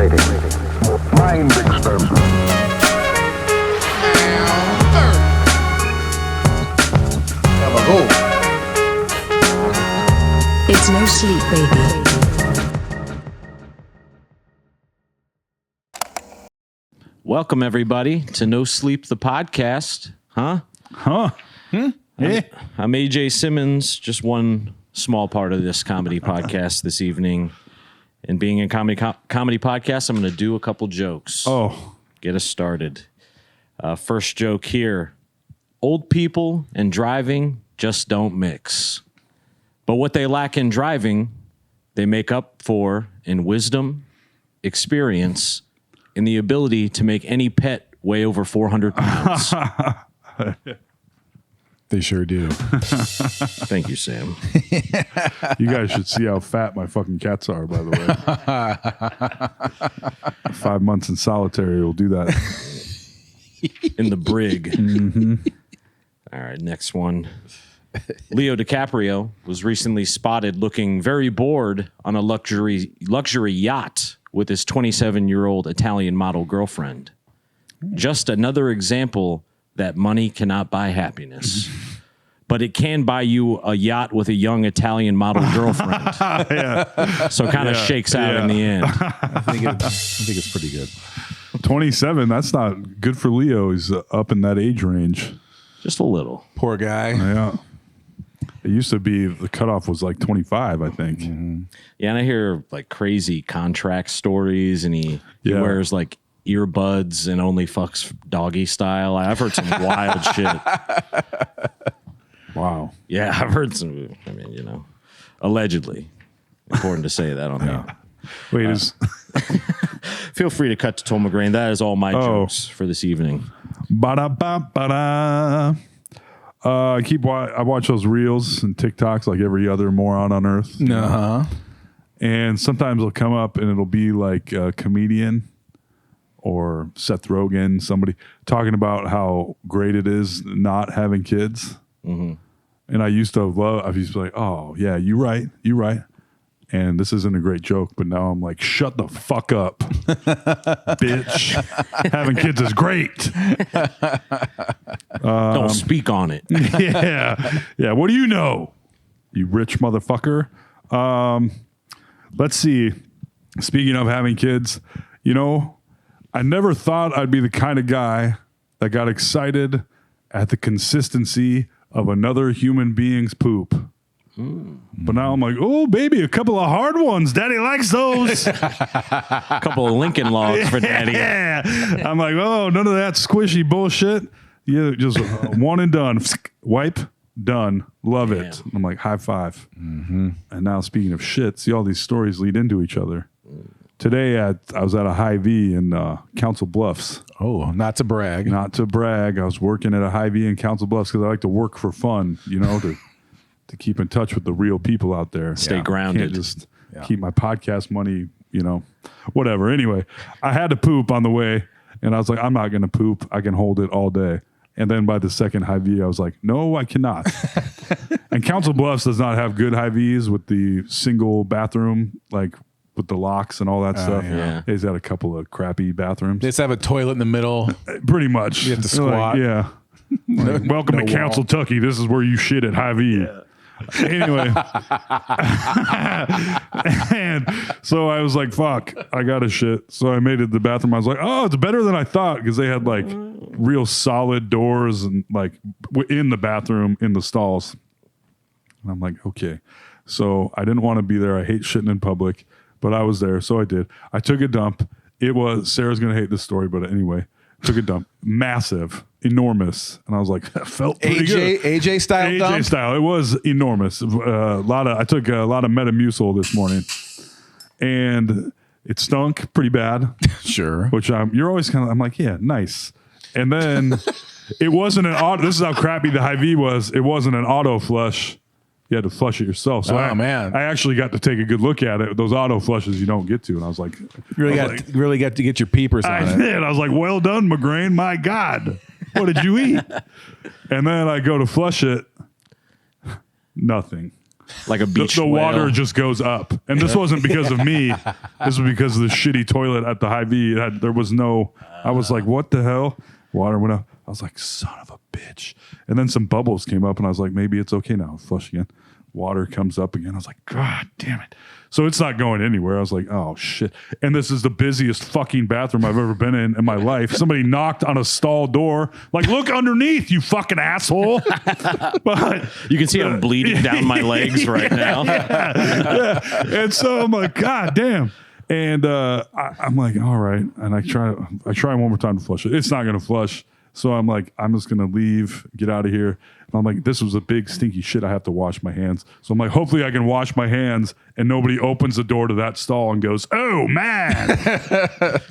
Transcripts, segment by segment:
Stimulating. Mind experiment. It's no sleep, baby. Welcome, everybody, to No Sleep, the podcast. Yeah. I'm AJ Simmons, just one small part of this comedy podcast this evening. And being a comedy podcast, I'm going to do a couple jokes. Oh. Get us started. First joke here. Old people and driving just don't mix. But what they lack in driving, they make up for in wisdom, experience, and the ability to make any pet weigh over 400 pounds. They sure do. Thank you, Sam. You guys should see how fat my fucking cats are, by the way. 5 months in solitary will do that. In the brig. Mm-hmm. All right, next one. Leo DiCaprio was recently spotted looking very bored on a luxury yacht with his 27-year-old Italian model girlfriend. Just another example that money cannot buy happiness. But it can buy you a yacht with a young Italian model girlfriend. So it kind of shakes out in the end. I think it's pretty good. 27, that's not good for Leo. He's up in that age range. Just a little. Poor guy. Yeah. It used to be the cutoff was like 25, I think. Mm-hmm. Yeah, and I hear like crazy contract stories, and he wears like earbuds and only fucks doggy style. I've heard some wild shit. Wow. Yeah, I've heard some. I mean, you know, allegedly. Important to say that on here. Wait, is Feel free to cut to Tom McGrain. That is all my jokes for this evening. ba-da-ba-ba-da. I watch those reels and TikToks like every other moron on earth. Uh-huh. And sometimes it'll come up and it'll be like a comedian or Seth Rogen, somebody talking about how great it is not having kids. Mm-hmm. And I used to be like, oh yeah, you're right. And this isn't a great joke, but now I'm like, shut the fuck up, bitch. Having kids is great. Don't speak on it. Yeah. What do you know, you rich motherfucker? Let's see. Speaking of having kids, you know, I never thought I'd be the kind of guy that got excited at the consistency of another human being's poop. But now I'm like, oh, baby, a couple of hard ones. Daddy likes those. A couple of Lincoln logs for daddy. Yeah. I'm like, oh, none of that squishy bullshit. Yeah, just one and done. Wipe, done. Love it. I'm like, high five. Mm-hmm. And now, speaking of shit, see, all these stories lead into each other. Today, I was at a Hy-Vee in Council Bluffs. Oh, not to brag. Not to brag. I was working at a Hy-Vee in Council Bluffs because I like to work for fun, you know, to keep in touch with the real people out there. Stay grounded. Can't just keep my podcast money, you know, whatever. Anyway, I had to poop on the way, and I was like, I'm not going to poop. I can hold it all day. And then by the second Hy-Vee, I was like, no, I cannot. And Council Bluffs does not have good Hy-Vees with the single bathroom, like with the locks and all that stuff. yeah. He's got a couple of crappy bathrooms. They just have a toilet in the middle. Pretty much. You have to squat. Like, Like, welcome to Council Tucky. This is where you shit at Hy-Vee. Yeah. Anyway. And so I was like, fuck, I got to shit. So I made it to the bathroom. I was like, oh, it's better than I thought, because they had like real solid doors and like in the bathroom, in the stalls. And I'm like, okay. So I didn't want to be there. I hate shitting in public, but I was there. So I did. I took a dump. Sarah's going to hate this story, but anyway, took a dump. Massive. Enormous. And I was like, that felt pretty good. AJ style AJ dump? style. It was enormous. I took a lot of Metamucil this morning, and it stunk pretty bad. Sure. Which you're always kind of, I'm like, yeah, nice. And then it wasn't an auto. This is how crappy the Hy-Vee was. It wasn't an auto flush. You had to flush it yourself. So man. I actually got to take a good look at it. Those auto flushes you don't get to. And I was like, Really got to get your peepers on I it. did. I was like, well done, McGrain. My God. What did you eat? And then I go to flush it. Nothing. like a beach the whale. water just goes up. And this wasn't because of me. This was because of the shitty toilet at the Hy-Vee. There was no, I was like, what the hell? Water went up. I was like, son of a bitch. And then some bubbles came up and I was like, maybe it's okay now. Flush again. Water comes up again. I was like, God damn it. So it's not going anywhere. I was like, oh shit. And this is the busiest fucking bathroom I've ever been in my life. Somebody knocked on a stall door. Like, look underneath, you fucking asshole. But you can see I'm bleeding down my legs right now. Yeah. And so I'm like, God damn. And I'm like, all right. And I try one more time to flush it. It's not going to flush. So I'm like, I'm just going to leave, get out of here. And I'm like, this was a big stinky shit. I have to wash my hands. So I'm like, hopefully I can wash my hands and nobody opens the door to that stall and goes, oh man.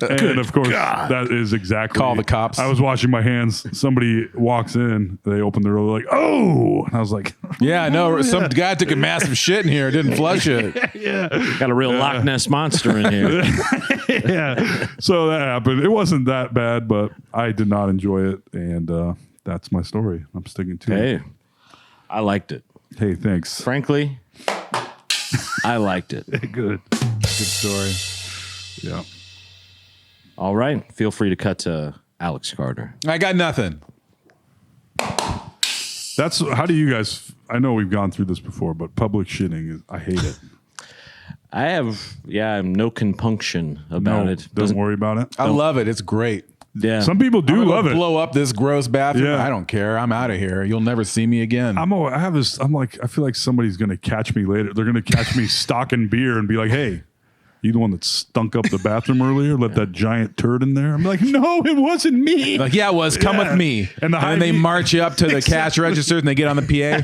And of course, that is exactly. Call the cops. I was washing my hands. Somebody walks in. They open the door. They're like, oh. And I was like, Yeah, I know. Some guy took a massive shit in here, didn't flush it. Got a real Loch Ness monster in here. yeah. So that happened. It wasn't that bad, but I did not enjoy it. And that's my story. I'm sticking to it. Hey, I liked it. Hey, thanks. Frankly, I liked it. Good. Good story. Yeah. All right. Feel free to cut to Alex Carter. I got nothing. That's how do you guys? I know we've gone through this before, but public shitting is. I hate it. I have, no compunction about it. Don't worry about it. I love it. It's great. Yeah. Some people do I'm gonna love it. blow up this gross bathroom. Yeah. I don't care. I'm out of here. You'll never see me again. I have this. I'm like, I feel like somebody's gonna catch me later. They're gonna catch me stocking beer and be like, "Hey, you the one that stunk up the bathroom earlier? Let that giant turd in there." I'm like, "No, it wasn't me." Like, yeah, it was. Come with me. And then they march you up to the cash register and they get on the PA.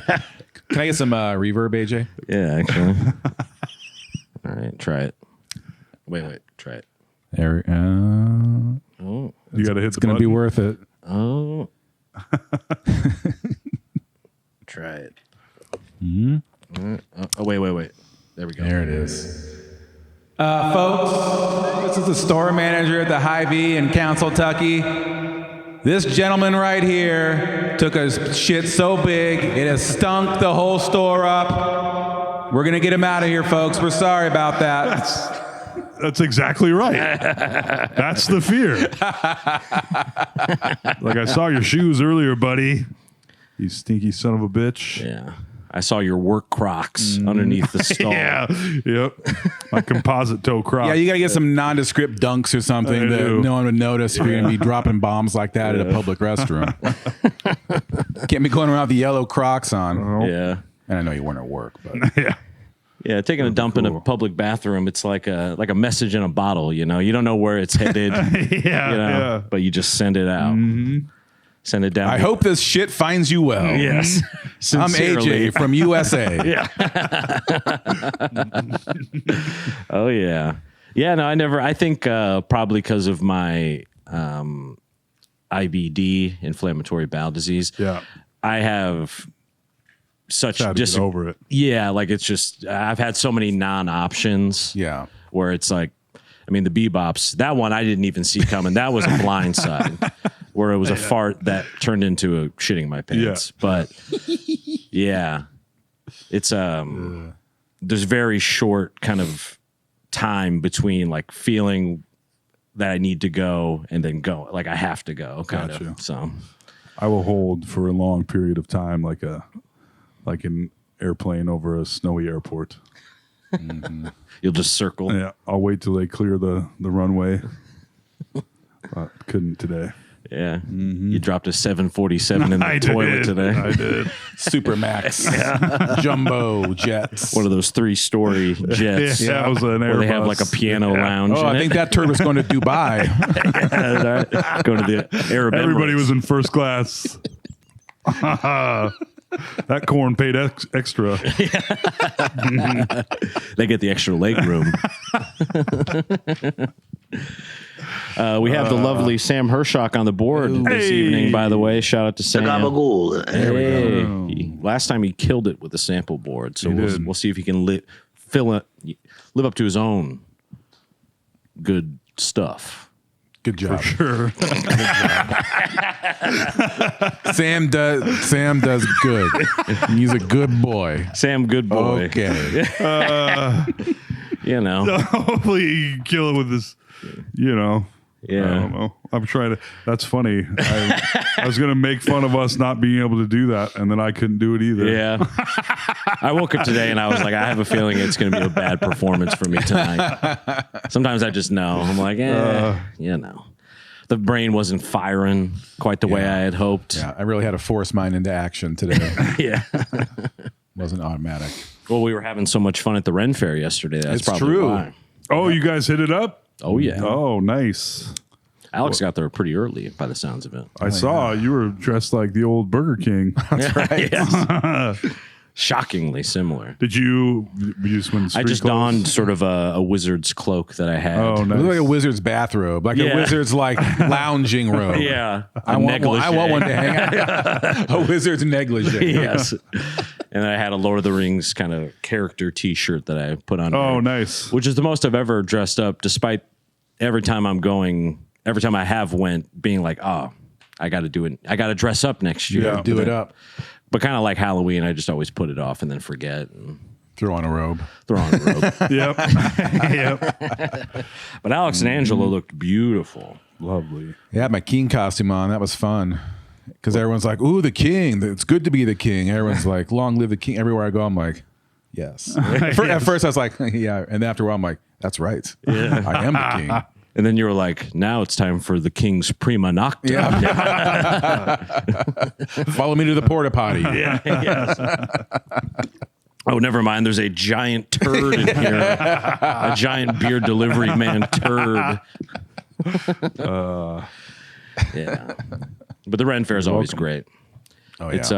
Can I get some reverb, AJ? Yeah, actually. All right, try it. Wait, try it. There. Oh, You got to hit It's the going to be button. worth it. oh. Try it. Oh, wait. There we go. There it is. Folks, this is the store manager at the Hy-Vee in Council, Tucky. This gentleman right here took a shit so big, it has stunk the whole store up. We're going to get him out of here, folks. We're sorry about that. That's exactly right. That's the fear. Like, I saw your shoes earlier, buddy. You stinky son of a bitch. Yeah. I saw your work Crocs underneath the stall. Yeah. Yep. My composite toe croc. Yeah, you got to get some nondescript dunks or something I that do. no one would notice if you're going to be dropping bombs like that at a public restroom. Can't be going around with the yellow Crocs on. Yeah. And I know you weren't at work, but Yeah. Yeah, taking a dump in a public bathroom, it's like a message in a bottle, you know. You don't know where it's headed. Yeah. But you just send it out. Send it down. I hope this shit finds you well. Yes. I'm Sincerely. AJ from USA. Oh yeah. Yeah, no, I think probably because of my IBD, inflammatory bowel disease. Yeah. I have such Had to get over it. Yeah, like it's just I've had so many non-options. Yeah. Where it's like, I mean, the bebops, that one I didn't even see coming. That was a blindside where it was a fart that turned into a shitting my pants. Yeah. But yeah, it's there's very short kind of time between like feeling that I need to go and then go, like I have to go kind Gotcha. of. So I will hold for a long period of time, like an airplane over a snowy airport. you'll just circle. Yeah, I'll wait till they clear the runway. But couldn't today. Yeah. You dropped a 747 in the toilet today. I did. Supermax. Jumbo jets. One of those 3-story jets. Yeah, it was an Where they have Airbus. like a piano lounge. Oh, in I think it. that turd was going to Dubai. Go to the Arab Everybody Emirates. was in first class. That corn paid extra. They get the extra leg room. We have the lovely Sam Hershock on the board this evening, by the way. Shout out to Sam. Hey. Last time he killed it with the sample board, so did. we'll see if he can live up to his own good stuff. Good job. Sure. Sam does good. He's a good boy. Sam, good boy. Okay. You know. Hopefully you can kill it with this, you know. Yeah. I don't know. I'm trying to. That's funny. I was going to make fun of us not being able to do that, and then I couldn't do it either. Yeah. I woke up today and I was like, I have a feeling it's going to be a bad performance for me tonight. Sometimes I just know. I'm like, you know. The brain wasn't firing quite the way I had hoped. Yeah, I really had to force mine into action today. Yeah. Wasn't automatic. Well, we were having so much fun at the Ren Fair yesterday. That's It's probably true. why. Oh, you guys hit it up? Oh, yeah. Oh, nice. Alex got there pretty early by the sounds of it. I saw you were dressed like the old Burger King. That's right. Yes. Shockingly similar. Did you just win I just donned sort of a wizard's cloak that I had. Oh, It nice. looked like a wizard's bathrobe, like a wizard's like lounging robe. Yeah. I want one to hang out. A wizard's negligee. Yes. And I had a Lord of the Rings kind of character T-shirt that I put on. Oh, there, nice. which is the most I've ever dressed up, despite every time I have went, being like, oh, I got to do it. I got to dress up next year. Yeah. Do it up. But kind of like Halloween, I just always put it off and then forget and Throw on a robe. throw on a robe. Yep. Yep. But Alex and Angela looked beautiful. Lovely. Yeah, my king costume on. That was fun. Because everyone's like, ooh, the king. It's good to be the king. Everyone's like, long live the king. Everywhere I go, I'm like, yes. At first, I was like, yeah. And after a while, I'm like, that's right. Yeah. I am the king. And then you were like, now it's time for the king's prima nocta. Yeah. Follow me to the porta potty. Yeah, yes. Oh, never mind. There's a giant turd in here. A giant beer delivery man turd. Yeah. But the Ren Fair is always great. Oh, yeah. It's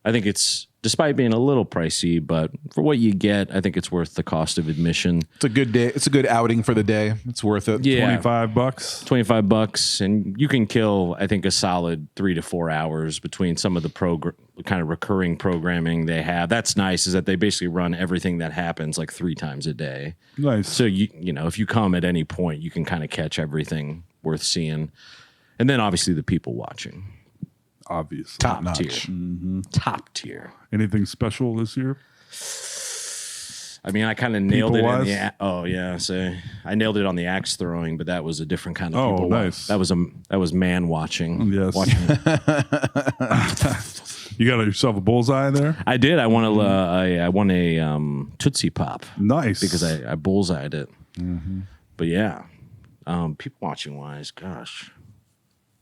I think it's, despite being a little pricey, but for what you get, I think it's worth the cost of admission. It's a good day. It's a good outing for the day. It's worth it. Yeah. $25. $25, and you can kill, I think, a solid 3 to 4 hours between some of the kind of recurring programming they have. That's nice, is that they basically run everything that happens like 3 times a day. Nice. So you know, if you come at any point, you can kind of catch everything worth seeing, and then obviously the people watching. Obviously. Top notch. Tier. Top tier. Anything special this year? I mean, I kind of nailed it. People-wise? I nailed it on the axe throwing, but that was a different kind of Oh, people. nice. That was man watching. Yes. Watching. You got yourself a bullseye there? I did. I won a Tootsie Pop Nice. because I bullseyed it. Mm-hmm. But yeah, people watching wise, gosh,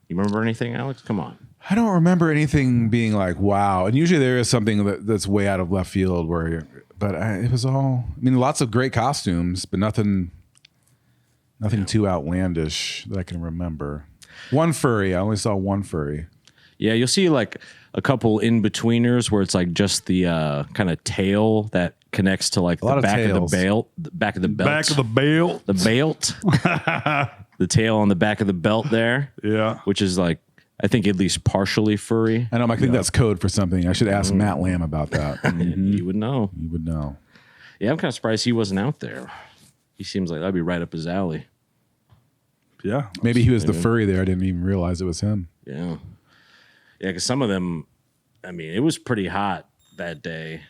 you remember anything, Alex? Come on. I don't remember anything being like, wow. And usually there is something that's way out of left field it was all, I mean, lots of great costumes, but nothing too outlandish that I can remember. One furry. I only saw one furry. Yeah, you'll see like a couple in-betweeners where it's like just the kind of tail that connects to like the back of the belt. The back of the belt. Back of the belt. The belt. The tail on the back of the belt there. Yeah. Which is like, I think at least partially furry. I know. I think that's code for something. I should ask Matt Lamb about that. You would know. You would know. Yeah, I'm kind of surprised he wasn't out there. He seems like that'd be right up his alley. Yeah. Maybe he was the furry there. I didn't even realize it was him. Yeah. Yeah, because some of them, I mean, it was pretty hot that day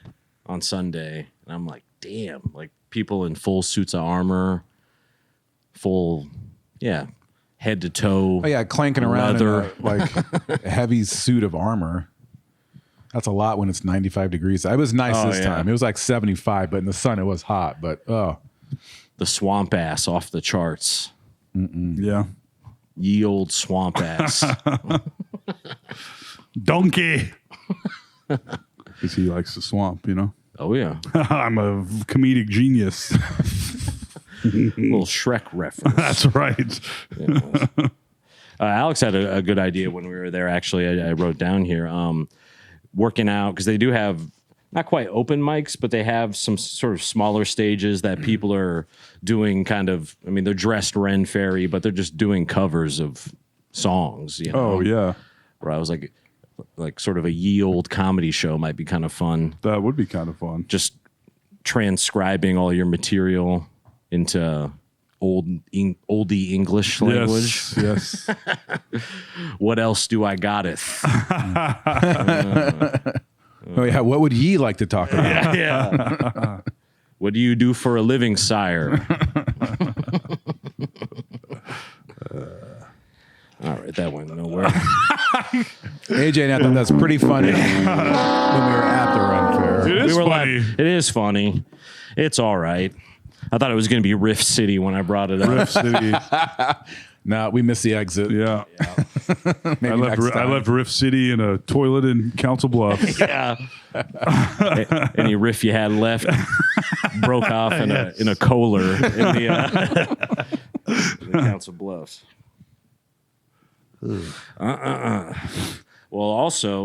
on Sunday. And I'm like, damn, like people in full suits of armor, full, head to toe. Oh, yeah, clanking around leather. in a heavy suit of armor. That's a lot when it's 95 degrees. It was nice this time. It was like 75, but in the sun it was hot. But, The swamp ass off the charts. Yeah. Ye old swamp ass. Donkey. Because he likes the swamp, you know? Oh, yeah. I'm a comedic genius. Little Shrek reference. That's right. Alex had a good idea when we were there. Actually, I wrote down here, working out, because they do have not quite open mics, but they have some sort of smaller stages that people are doing kind of, I mean, they're dressed Ren Fairy, but they're just doing covers of songs, you know? Oh, yeah. Where I was like sort of a ye old comedy show might be kind of fun. That would be kind of fun. Just transcribing all your material into oldie English language. Yes. What else do I got it? Oh yeah, what would ye like to talk about? Yeah. What do you do for a living, sire? All right, that went nowhere. AJ and I thought that's pretty funny when we were at the Run Fair. It is We were funny. It is funny. It's all right. I thought it was going to be Rift City when I brought it up. Rift City. No, we missed the exit. Yeah. Maybe I left Rift City in a toilet in Council Bluffs. Yeah. Any riff you had left broke off in a Kohler in the Council Bluffs. Well, also,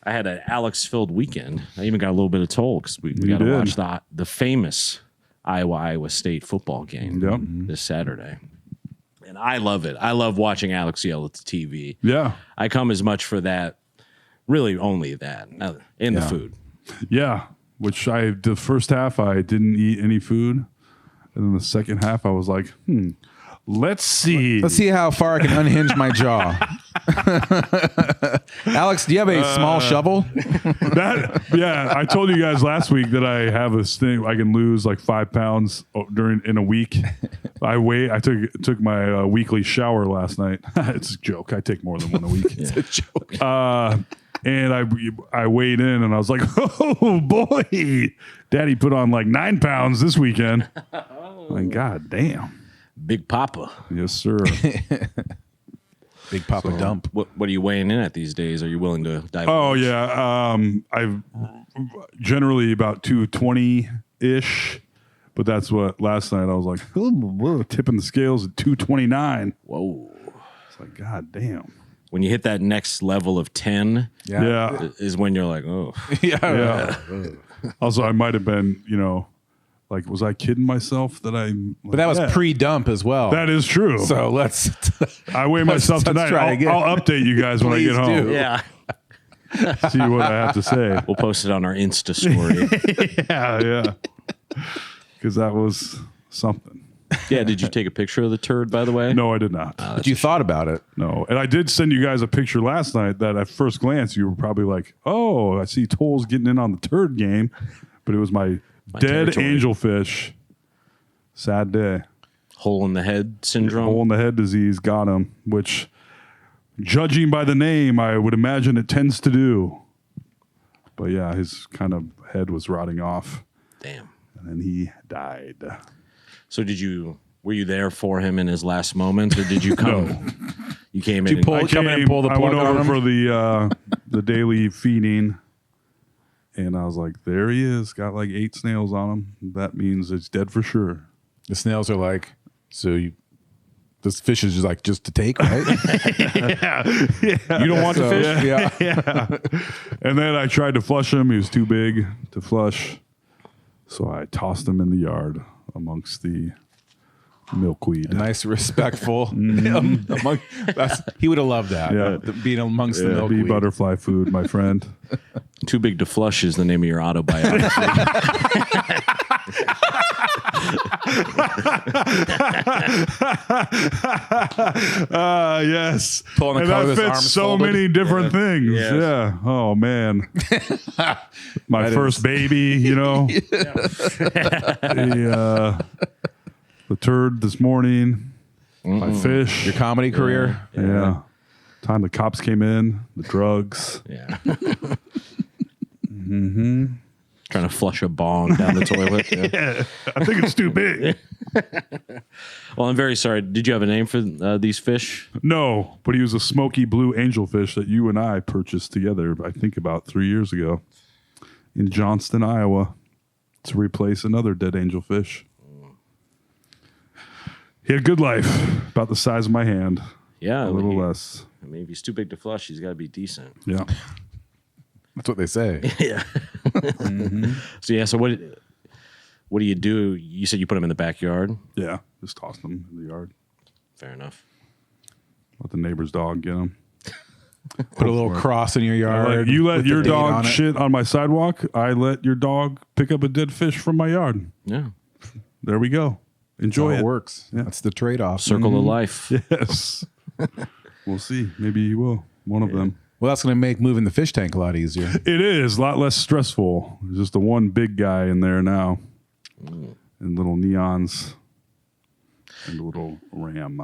I had an Alex-filled weekend. I even got a little bit of toll because we got to did. watch the famous Iowa State football game Yep. this Saturday. And I love it. I love watching Alex yell at the TV. Yeah. I come as much for that, really only that, and the food. Yeah. The first half, I didn't eat any food. And then the second half, I was like, let's see. Let's see how far I can unhinge my jaw. Alex, do you have a small shovel? I told you guys last week that I have this thing. I can lose like 5 pounds in a week. I took my weekly shower last night. It's a joke. I take more than one a week. It's a joke. And I weighed in and I was like, oh boy, Daddy put on like 9 pounds this weekend. Like, God damn. Big Papa. Yes, sir. Big Papa dump. What are you weighing in at these days? Are you willing to dive? Oh yeah. I've generally about 220 ish, but that's what last night I was like, tipping the scales at 229. Whoa. It's like, God damn. When you hit that next level of 10 Yeah. is when you're like, oh. Yeah. Also, I might have been, like, was I kidding myself that I? But that was pre-dump as well. That is true. So let's. I weigh myself let's tonight. try again. I'll update you guys when I get Please home. do. Yeah. See what I have to say. We'll post it on our Insta story. Yeah. Because that was something. Yeah. Did you take a picture of the turd, by the way? No, I did not. But you thought about it. No. And I did send you guys a picture last night that at first glance you were probably like, oh, I see Toll's getting in on the turd game. But it was my dead territory. angelfish. Sad day. Hole in the head syndrome. Hole in the head disease got him, which, judging by the name, I would imagine it tends to do. But yeah, his kind of head was rotting off. Damn. And then he died. So were you there for him in his last moments, or did you come? You came in. you pull- Come in and pull the I went plug on over him? for the daily feeding, and I was like, there he is, got like 8 snails on him. That means it's dead for sure. The snails are like, this fish is just to take, right? You don't want to fish? Yeah. And then I tried to flush him. He was too big to flush. So I tossed him in the yard amongst the milkweed. Nice, respectful. He would have loved that. Yeah. Being amongst the Yeah, milkweed. bee butterfly food, my friend. Too Big to Flush is the name of your autobiography. Yes. Pulling the And car that with his fits arms so folded. many different things. Yes. Yeah. Oh, man. My first baby, the turd this morning. My fish. Your comedy career. Yeah. Time the cops came in, the drugs. Yeah. Trying to flush a bong down the toilet. Yeah. I think it's too big. Well, I'm very sorry. Did you have a name for these fish? No, but he was a smoky blue angelfish that you and I purchased together, I think about 3 years ago in Johnston, Iowa, to replace another dead angelfish. He had a good life, about the size of my hand, Yeah. a little less. I mean, if he's too big to flush, he's got to be decent. Yeah. That's what they say. Yeah. So, yeah. So, what do you do? You said you put him in the backyard. Yeah. Just tossed him in the yard. Fair enough. Let the neighbor's dog get him. Put a little cross in your yard. You let with the your date dog on it. shit on my sidewalk. I let your dog pick up a dead fish from my yard. Yeah. There we go. enjoy How it. it works. Yeah. That's the trade-off. Circle of life. Yes. We'll see. Maybe you will. One of them. Well, that's going to make moving the fish tank a lot easier. It is a lot less stressful. There's just the one big guy in there now, and little neons, and a little ram.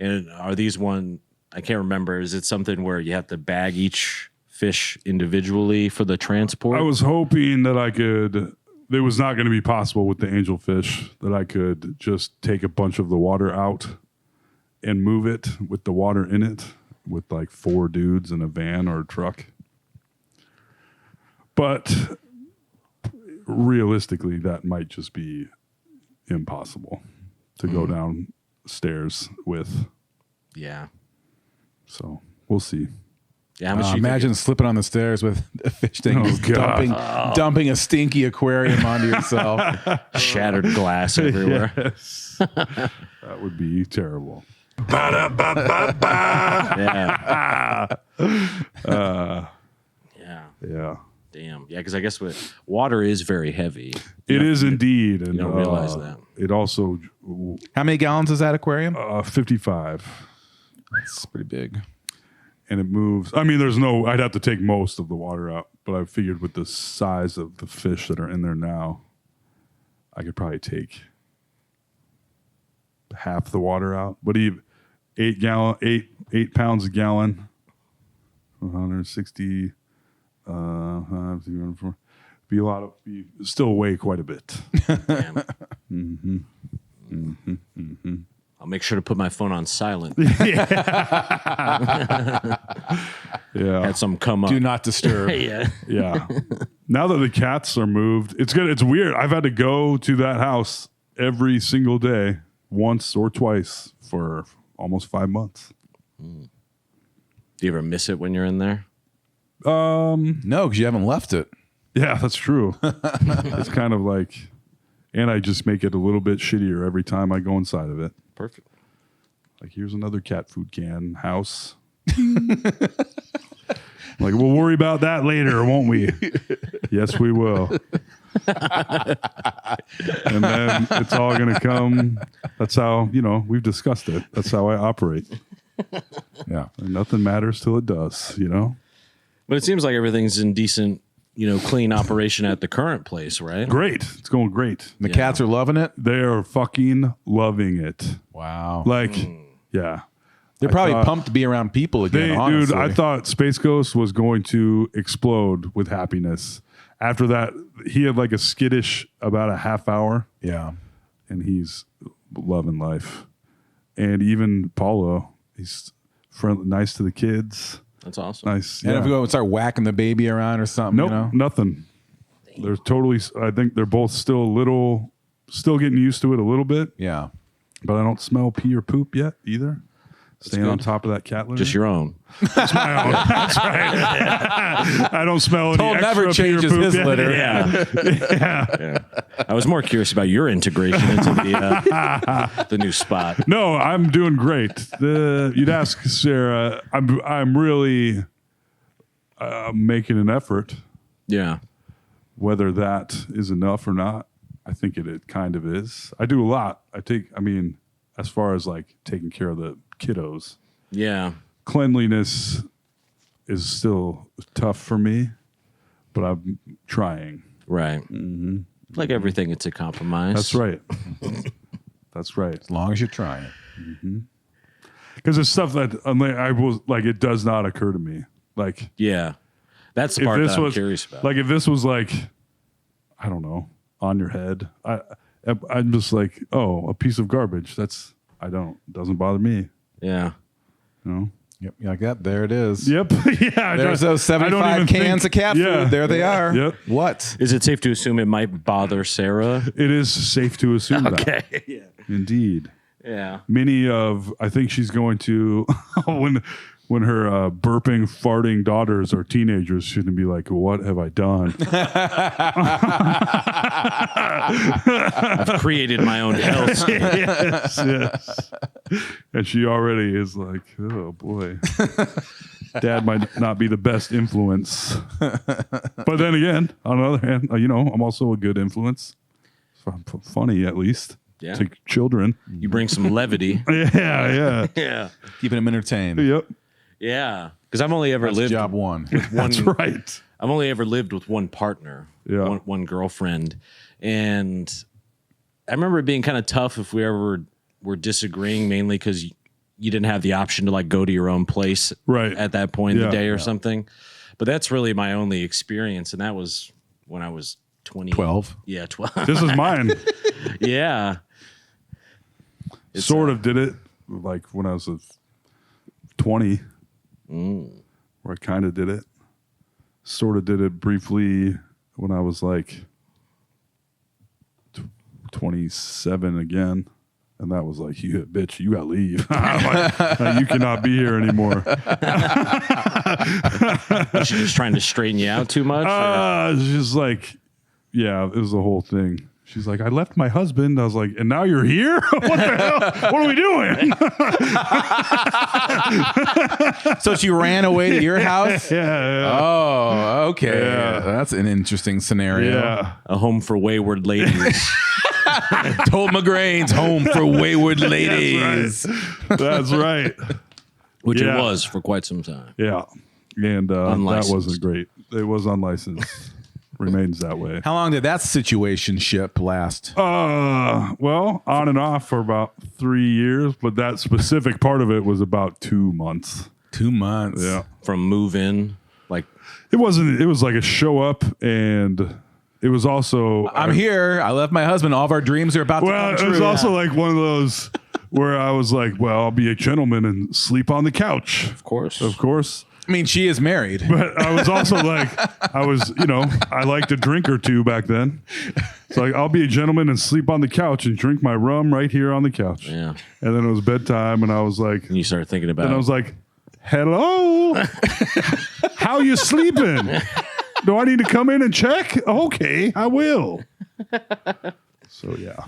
And are these one? I can't remember. Is it something where you have to bag each fish individually for the transport? I was hoping that I could. It was not going to be possible with the angelfish that I could just take a bunch of the water out and move it with the water in it with like 4 dudes in a van or a truck. But realistically, that might just be impossible to go downstairs with. Yeah. So we'll see. Yeah. How much? you Imagine slipping on the stairs with a fish tank, Oh, just God. dumping a stinky aquarium onto yourself. think? Shattered glass everywhere. Yes. That would be terrible. Yeah. Yeah. Yeah. Damn. Yeah. Because I guess with water is very heavy. It is indeed. And, You don't realize that. It also, How many gallons is that aquarium? 55. That's pretty big. And it moves. I mean, I'd have to take most of the water out, but I figured with the size of the fish that are in there now, I could probably take half the water out. But even 8 pounds a gallon, 160, be a lot of, still weigh quite a bit. Damn. I'll make sure to put my phone on silent. Yeah. Had some come up. Do not disturb. Yeah. Yeah. Now that the cats are moved, it's good. It's weird. I've had to go to that house every single day, once or twice for almost 5 months. Do you ever miss it when you're in there? No, because you haven't left it. Yeah, that's true. It's kind of like, and I just make it a little bit shittier every time I go inside of it. Perfect. Like, here's another cat food can house. Like, we'll worry about that later, won't we? Yes, we will. And then it's all going to come. That's how, we've discussed it. That's how I operate. Yeah. And nothing matters till it does, But it seems like everything's in decent, clean operation at the current place, right? Great. It's going great. The cats are loving it. They are fucking loving it. Wow. Like, yeah. They're probably thought- pumped to be around people again, honestly. Dude, I thought Space Ghost was going to explode with happiness. After that, he had like a skittish about a half hour, Yeah. and he's loving life. And even Paulo, he's nice to the kids. That's awesome. Nice. And if we Yeah. go and start whacking the baby around or something, Nope, nothing. They're totally, I think they're both still getting used to it a little bit, Yeah. but I don't smell pee or poop yet either. Staying on good. top of that cat litter. Just your own. That's my own. That's right. I don't smell any Told extra never pee or changes poop his yet. litter. Yeah. I was more curious about your integration into the new spot. No, I'm doing great. You'd ask Sarah. I'm really making an effort. Yeah. Whether that is enough or not, I think it kind of is. I do a lot. As far as like taking care of the kiddos, Yeah. cleanliness is still tough for me, but I'm trying. Right. Mm-hmm. Like everything, it's a compromise. That's right. That's right. As long as you're trying. Because it's stuff that it does not occur to me. Like, Yeah. That's the if part this that I'm was curious about. like, if this was like, I don't know, on your head, I'm just like, oh, a piece of garbage. Doesn't bother me. yeah. Yep. You like that? There it is. Yep. Yeah. There's those I don't 75 even cans of cat food. There they are. Yep. What? Is it safe to assume it might bother Sarah? It is safe to assume that. Okay. Yeah. Indeed. Yeah. I think she's going to, when her burping, farting daughters are teenagers, she's going to be like, what have I done? I've created my own hellscape. yes. And she already is like, oh boy. Dad might not be the best influence. But then again, on the other hand, I'm also a good influence as funny at least. Yeah. To children. You bring some levity. Yeah. Yeah. Keeping them entertained. Yep. Yeah. Because I've only ever That's lived job one. That's right. I've only ever lived with one partner, Yeah. one girlfriend. And I remember it being kind of tough if we ever were disagreeing, mainly because you didn't have the option to like go to your own place Right. at that point in Yeah. the day or something. But that's really my only experience. And that was when I was 20. 12. Yeah, 12. This is mine. Yeah. It's, sort of did it like when I was 20, where I kind of did it. Sort of did it briefly when I was like 27 again. And that was like, you bitch, you gotta leave. Like, you cannot be here anymore. Was she just trying to straighten you out too much? It's just like, yeah, it was the whole thing. She's like, I left my husband. I was like, and now you're here? What the hell? What are we doing? So she ran away to your house? Yeah. Oh, okay. Yeah. That's an interesting scenario. Yeah. A home for wayward ladies. Told McGrain's home for wayward ladies. That's right. Which Yeah. it was for quite some time. Yeah. And that Unlicensed. wasn't great. It was unlicensed. Remains that way. How long did that situationship last? Well, on and off for about 3 years, but that specific part of it was about 2 months. 2 months. Yeah. From move in, like It wasn't, it was like a show up, and it was also, I'm here. I left my husband. All of our dreams are about to well, come it true. was also like one of those where I was like, well, I'll be a gentleman and sleep on the couch. of course. Of course. I mean, she is married. But I was also like, I liked a drink or two back then. So like, I'll be a gentleman and sleep on the couch and drink my rum right here on the couch. Yeah. And then it was bedtime, and I was like, And you start thinking about and I was like, hello, how you sleeping? Do I need to come in and check? Okay, I will. So yeah.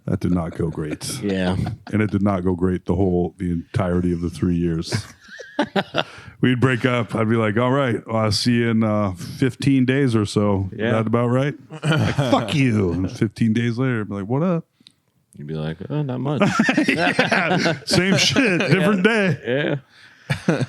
That did not go great. yeah. And it did not go great the entirety of the 3 years. We'd break up. I'd be like, all right, well, I'll see you in 15 days or so. Yeah. Is that about right? Like, fuck you. And 15 days later, I'd be like, what up? You'd be like, oh, not much. Same shit, different day. Yeah.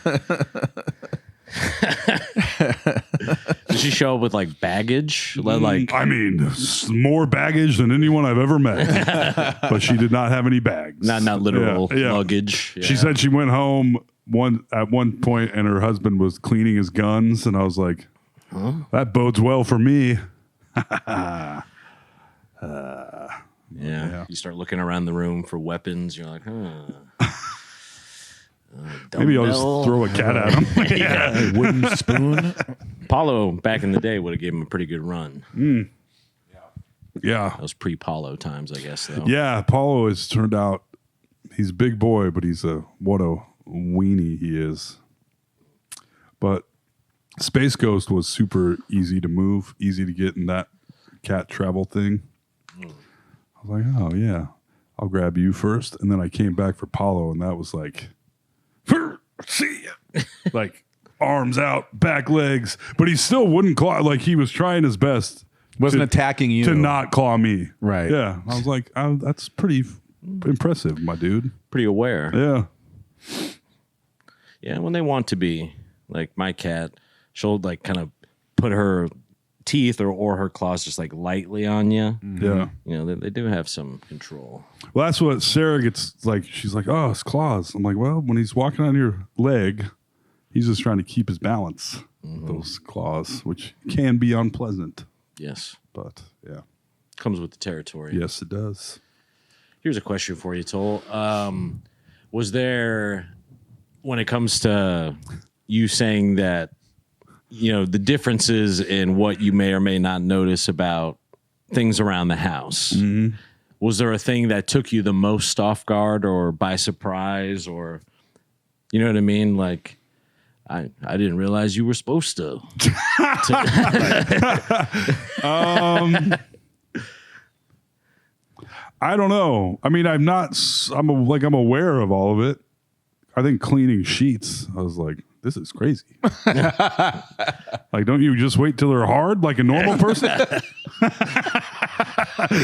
Did she show up with like baggage? Like, I mean, more baggage than anyone I've ever met. But she did not have any bags. not literal Yeah, yeah. luggage. She Yeah. said she went home at one point and her husband was cleaning his guns, and I was like, that bodes well for me. Yeah. You start looking around the room for weapons. You're like, Maybe I'll just dumbbell. throw a cat at him. Yeah. Wooden spoon. Paulo back in the day would have given him a pretty good run. Yeah. That was pre-Paulo times, I guess, though. Yeah, Paulo has turned out, he's a big boy, but what a weenie he is. But Space Ghost was super easy to move, easy to get in that cat travel thing. I was like, oh yeah, I'll grab you first. And then I came back for Paulo, and that was like, see ya. Like arms out, back legs, but he still wouldn't claw. Like he was trying his best. Wasn't attacking you. To not claw me. Right. Yeah. I was like, that's pretty impressive, my dude. Pretty aware. Yeah. Yeah, when they want to be. Like my cat, she'll like kind of put her teeth or her claws just like lightly on you. Yeah. You know, they do have some control. Well, that's what Sarah gets like. She's like, oh, it's claws. I'm like, well, when he's walking on your leg, he's just trying to keep his balance. Those claws, which can be unpleasant. Yes. But yeah. Comes with the territory. Yes, it does. Here's a question for you, Toll. Was there, when it comes to you saying that, you know, the differences in what you may or may not notice about things around the house, was there a thing that took you the most off guard or by surprise, or, you know what I mean? Like, I didn't realize you were supposed to. I don't know. I mean, I'm aware of all of it. I think cleaning sheets, I was like, this is crazy. Like, don't you just wait till they're hard like a normal person?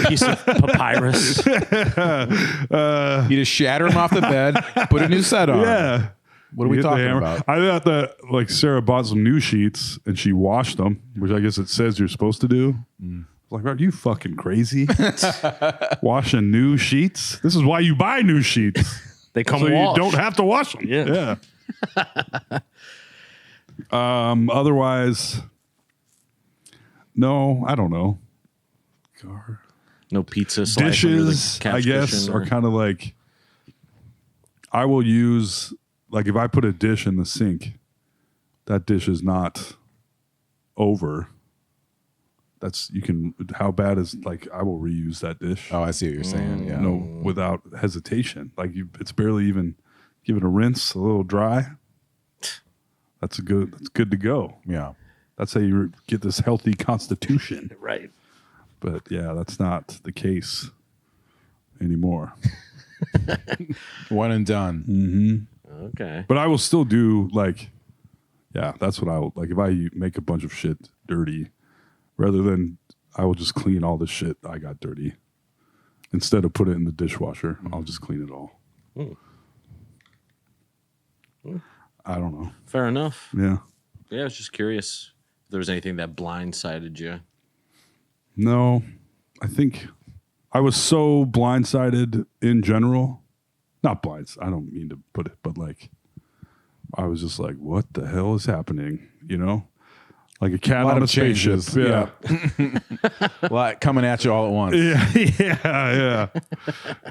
Piece of papyrus. You just shatter them off the bed, put a new set on. Yeah. What are we You hit the talking hammer. about? I thought that like Sarah bought some new sheets and she washed them, which I guess it says you're supposed to do. Like, are you fucking crazy? Washing new sheets? This is why you buy new sheets. They come So washed. you don't have to wash them. Yeah. Otherwise, no, I don't know. No pizza slice under the Dishes, couch I guess, cushion are kind of like, I will use, like if I put a dish in the sink, that dish is not over. How bad is, like, I will reuse that dish. Oh, I see what you're saying. Yeah. No, without hesitation. Like it's barely even give it a rinse, a little dry. That's good to go. Yeah. That's how you get this healthy constitution. Right. But yeah, that's not the case anymore. One and done. Okay. But I will still do like, yeah, that's what I will like. If I make a bunch of shit dirty, rather than I will just clean all the shit I got dirty. Instead of put it in the dishwasher, I'll just clean it all. I don't know. Fair enough. Yeah. Yeah, I was just curious if there was anything that blindsided you. No, I think I was so blindsided in general. Not blinds. I don't mean to put it, but like, I was just like, what the hell is happening? You know? Like a cat on a spaceship. changes. Yeah. A lot coming at you all at once.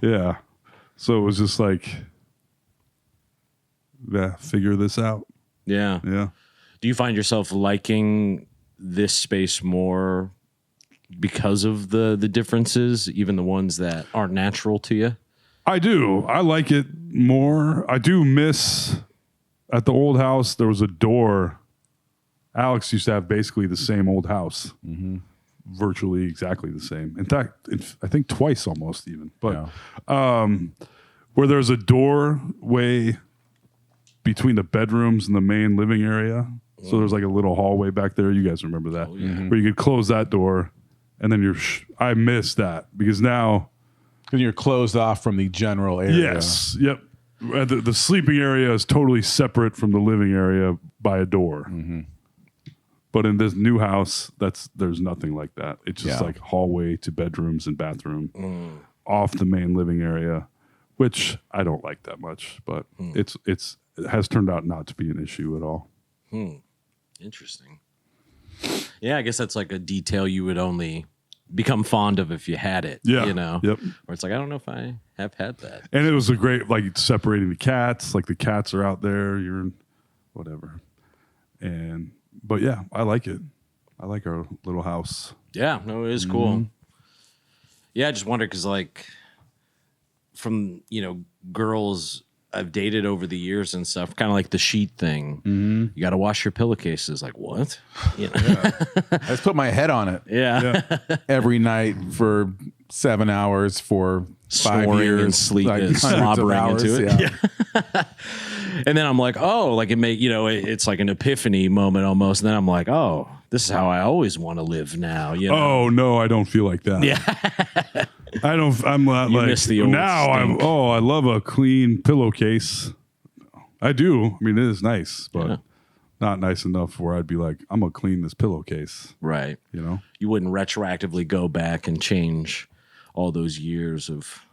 Yeah. So it was just like, yeah, figure this out. Yeah. Yeah. Do you find yourself liking this space more because of the differences, even the ones that aren't natural to you? I do. I like it more. I do miss at the old house, there was a door. Alex used to have basically the same old house, virtually exactly the same. In fact, I think twice almost even. But where there's a doorway between the bedrooms and the main living area. So there's like a little hallway back there. You guys remember that? Where you could close that door and then I miss that because now. Because you're closed off from the general area. Yes. Yep. The sleeping area is totally separate from the living area by a door. But in this new house, there's nothing like that. It's just like hallway to bedrooms and bathroom off the main living area, which I don't like that much. But it has turned out not to be an issue at all. Interesting. Yeah, I guess that's like a detail you would only become fond of if you had it. Yeah. You know? Yep. Where it's like, I don't know if I have had that. And it was a great, like, separating the cats. Like, the cats are out there. You're in whatever. But yeah, I like it. I like our little house. Yeah, no, it is cool. Yeah, I just wonder because, like, from, girls I've dated over the years and stuff, kind of like the sheet thing. You got to wash your pillowcases. Like, what? I just put my head on it Yeah. every night for 7 hours for 5 Snoring years. and sleeping, hundreds of slobbering hours, into it. Yeah. And then I'm like, oh, like it's like an epiphany moment almost. And then I'm like, oh, this is how I always want to live now. Oh, no, I don't feel like that. Yeah. I'm not You like, miss the old now stink. I love a clean pillowcase. I do. I mean, it is nice, but not nice enough where I'd be like, I'm going to clean this pillowcase. Right. You know? You wouldn't retroactively go back and change all those years of.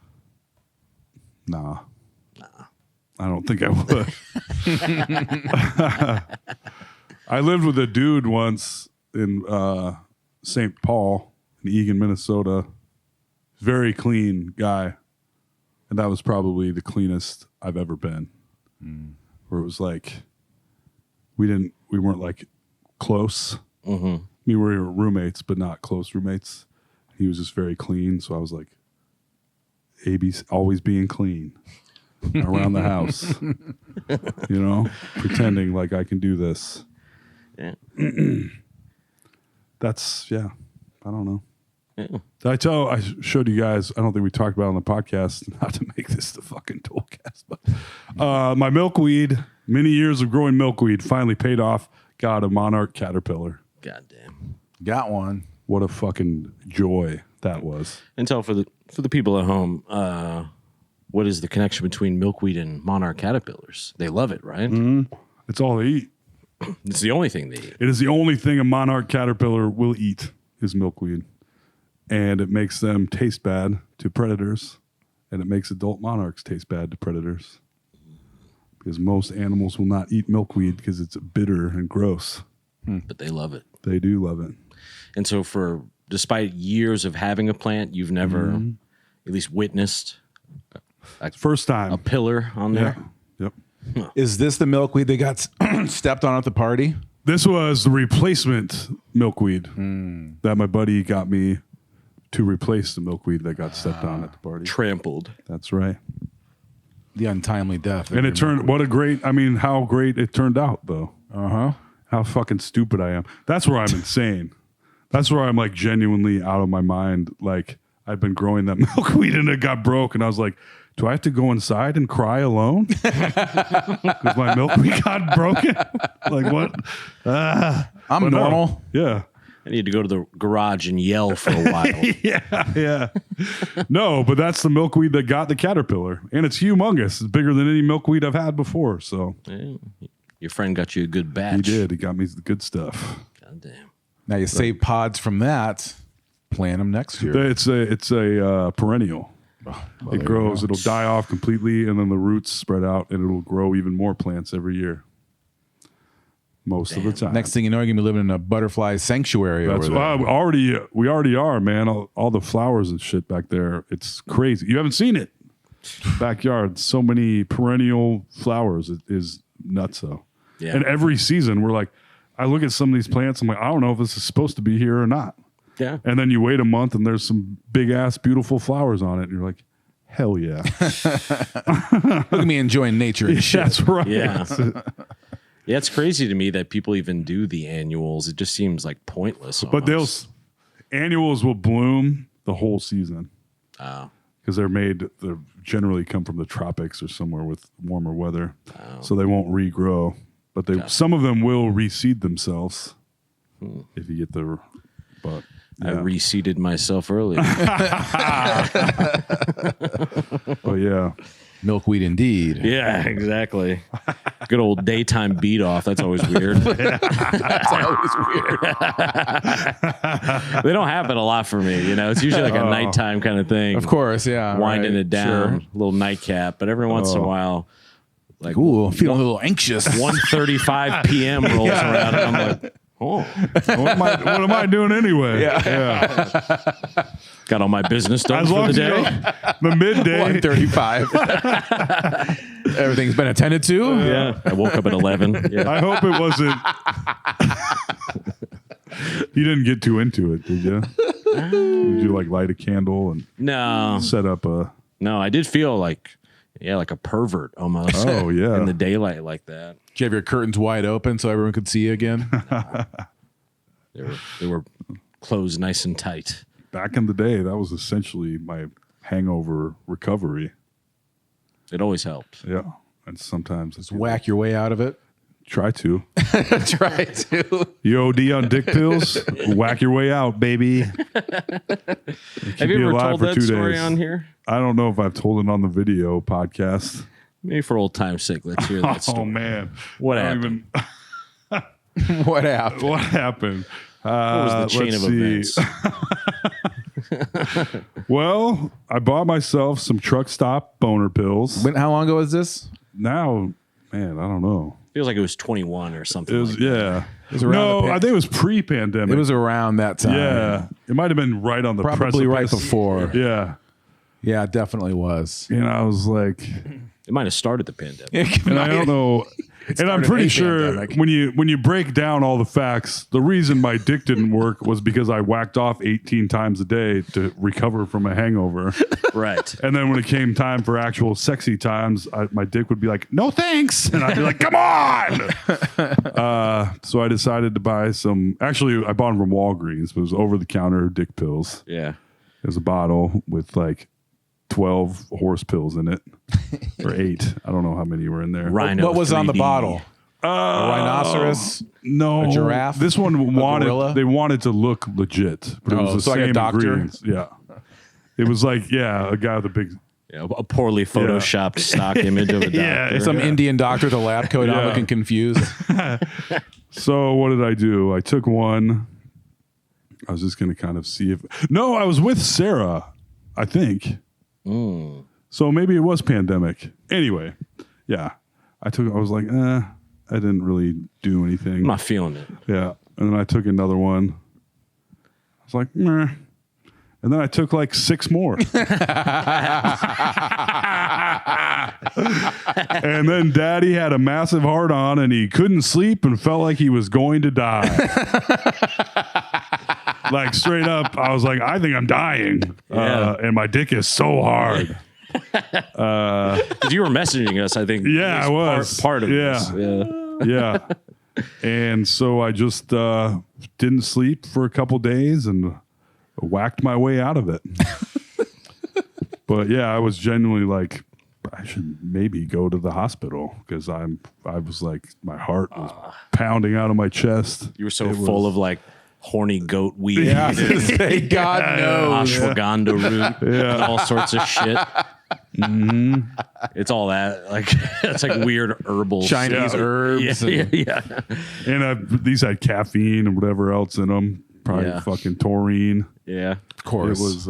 Nah. I don't think I would. I lived with a dude once in St. Paul in Eagan, Minnesota. Very clean guy. And that was probably the cleanest I've ever been. Where it was like, we weren't like close. I mean, we were roommates, but not close roommates. He was just very clean. So I was like, AB's always being clean around the house, pretending like I can do this. Yeah. I don't know. Yeah. I showed you guys, I don't think we talked about it on the podcast, not to make this the fucking Toolcast, but my milkweed Many years of growing milkweed finally paid off. Got a monarch caterpillar. Goddamn. Got one. What a fucking joy that was. And tell for the people at home, what is the connection between milkweed and monarch caterpillars? They love it, right? It's all they eat. It's the only thing they eat. It is the only thing a monarch caterpillar will eat is milkweed. And it makes them taste bad to predators. And it makes adult monarchs taste bad to predators. Because most animals will not eat milkweed because it's bitter and gross. But they love it. They do love it. And so despite years of having a plant, you've never at least witnessed First time. a pillar on there? Yep. Is this the milkweed that got stepped on at the party? This was the replacement milkweed that my buddy got me to replace the milkweed that got stepped on at the party. Trampled. That's right. The untimely death. And it turned, how great it turned out, though. Uh-huh. How fucking stupid I am. That's where I'm insane. That's where I'm like genuinely out of my mind. Like, I've been growing that milkweed and it got broke. And I was like, do I have to go inside and cry alone? Because my milkweed got broken? Like, what? I'm normal. Yeah. I need to go to the garage and yell for a while. Yeah. No, but that's the milkweed that got the caterpillar. And it's humongous. It's bigger than any milkweed I've had before. So Yeah. Your friend got you a good batch. he did. He got me the good stuff. Goddamn. Now you save pods from that. Plant them next year. It's a perennial. It grows. It'll die off completely, and then the roots spread out, and it'll grow even more plants every year. Most of the time. Next thing you know, you're gonna be living in a butterfly sanctuary. That's over there. why we already are, man. All the flowers and shit back there. It's crazy. You haven't seen it. Backyard, so many perennial flowers. It is nuts though. Yeah. And every season, we're like, I look at some of these plants. I'm like, I don't know if this is supposed to be here or not. Yeah. And then you wait a month, and there's some big ass beautiful flowers on it, and you're like, hell yeah. Look at me enjoying nature and shit. That's right. Yeah. Yeah, it's crazy to me that people even do the annuals. It just seems like pointless. But annuals will bloom the whole season because they generally come from the tropics or somewhere with warmer weather, so they won't regrow. But some of them will reseed themselves if you get the. But I reseated myself earlier. oh yeah, Milkweed indeed. Yeah, exactly. Good old daytime beat off. That's always weird. That's always weird. They don't happen a lot for me. It's usually like a nighttime kind of thing. Of course, yeah. Winding right, it down, sure. a little nightcap. But every once in a while, like Ooh, feeling a little anxious. 1:35 p.m. rolls around, and I'm like, oh, what am I doing anyway? Yeah. got all my business done As for long the as day. the midday. 1:35. Everything's been attended to. Yeah, I woke up at 11. Yeah. I hope it wasn't. You didn't get too into it, did you? Did you like light a candle and No, set up a? I did feel like a pervert almost. Oh yeah. In the daylight like that. Did you have your curtains wide open so everyone could see you again? They were closed nice and tight. Back in the day, that was essentially my hangover recovery. It always helps. Yeah, and sometimes it's Whack your way out of it. Try to. Try to. You OD on dick pills, whack your way out, baby. Have you ever told that story on here? I don't know if I've told it on the video podcast. Maybe for old time's sake, let's hear that story. Oh man, What I don't happened? What happened? even- what happened? What was the chain of events? Well, I bought myself some truck stop boner pills. How long ago was this? Now, man, I don't know. Feels like it was 21 or something. It was like that. yeah. was around No, the I think it was pre-pandemic. It was around that time. yeah. It might have been right on the Probably right precipice. before. Yeah. Yeah, it definitely was. And I was like, It might have started the pandemic. and I don't know. And I'm started pretty a sure pandemic. when you break down all the facts, the reason my dick didn't work was because I whacked off 18 times a day to recover from a hangover. Right. And then when it came time for actual sexy times, my dick would be like, "No thanks," and I'd be like, "Come on!" So I decided to buy some. Actually, I bought them from Walgreens. But it was over-the-counter dick pills. Yeah. It was a bottle with like 12 horse pills in it, or 8. I don't know how many were in there. Rhino What was on the 3D. bottle? A rhinoceros? No, A giraffe? This one gorilla? they wanted to look legit, but it was the so like a same doctor? ingredients. Yeah, it was like a guy with a big. Yeah, a poorly photoshopped stock image of a doctor. Yeah, Some Indian doctor with a lab coat on Yeah. looking confused. So what did I do? I took one. I was just gonna kind of see if. No, I was with Sarah, I think. So maybe it was pandemic. Anyway, yeah, I was like, I didn't really do anything. I'm not feeling it. Yeah. And then I took another one. I was like, meh. And then I took like 6 more. And then Daddy had a massive heart on and he couldn't sleep and felt like he was going to die. Like straight up, I was like, I think I'm dying. Yeah. And my dick is so hard. 'Cause you were messaging us, I think. Yeah, at least I was. part of Yeah. this. Yeah. Yeah. And so I just didn't sleep for a couple days and whacked my way out of it. But yeah, I was genuinely like, I should maybe go to the hospital because I was like, my heart was pounding out of my chest. You were so full of like horny goat weed Yeah. and Say God knows. ashwagandha root and all sorts of shit. It's all that like it's like weird herbal Chinese shit. herbs. Yeah, and- yeah. And these had caffeine and whatever else in them. Probably Yeah. fucking taurine. Yeah. Of course. It was,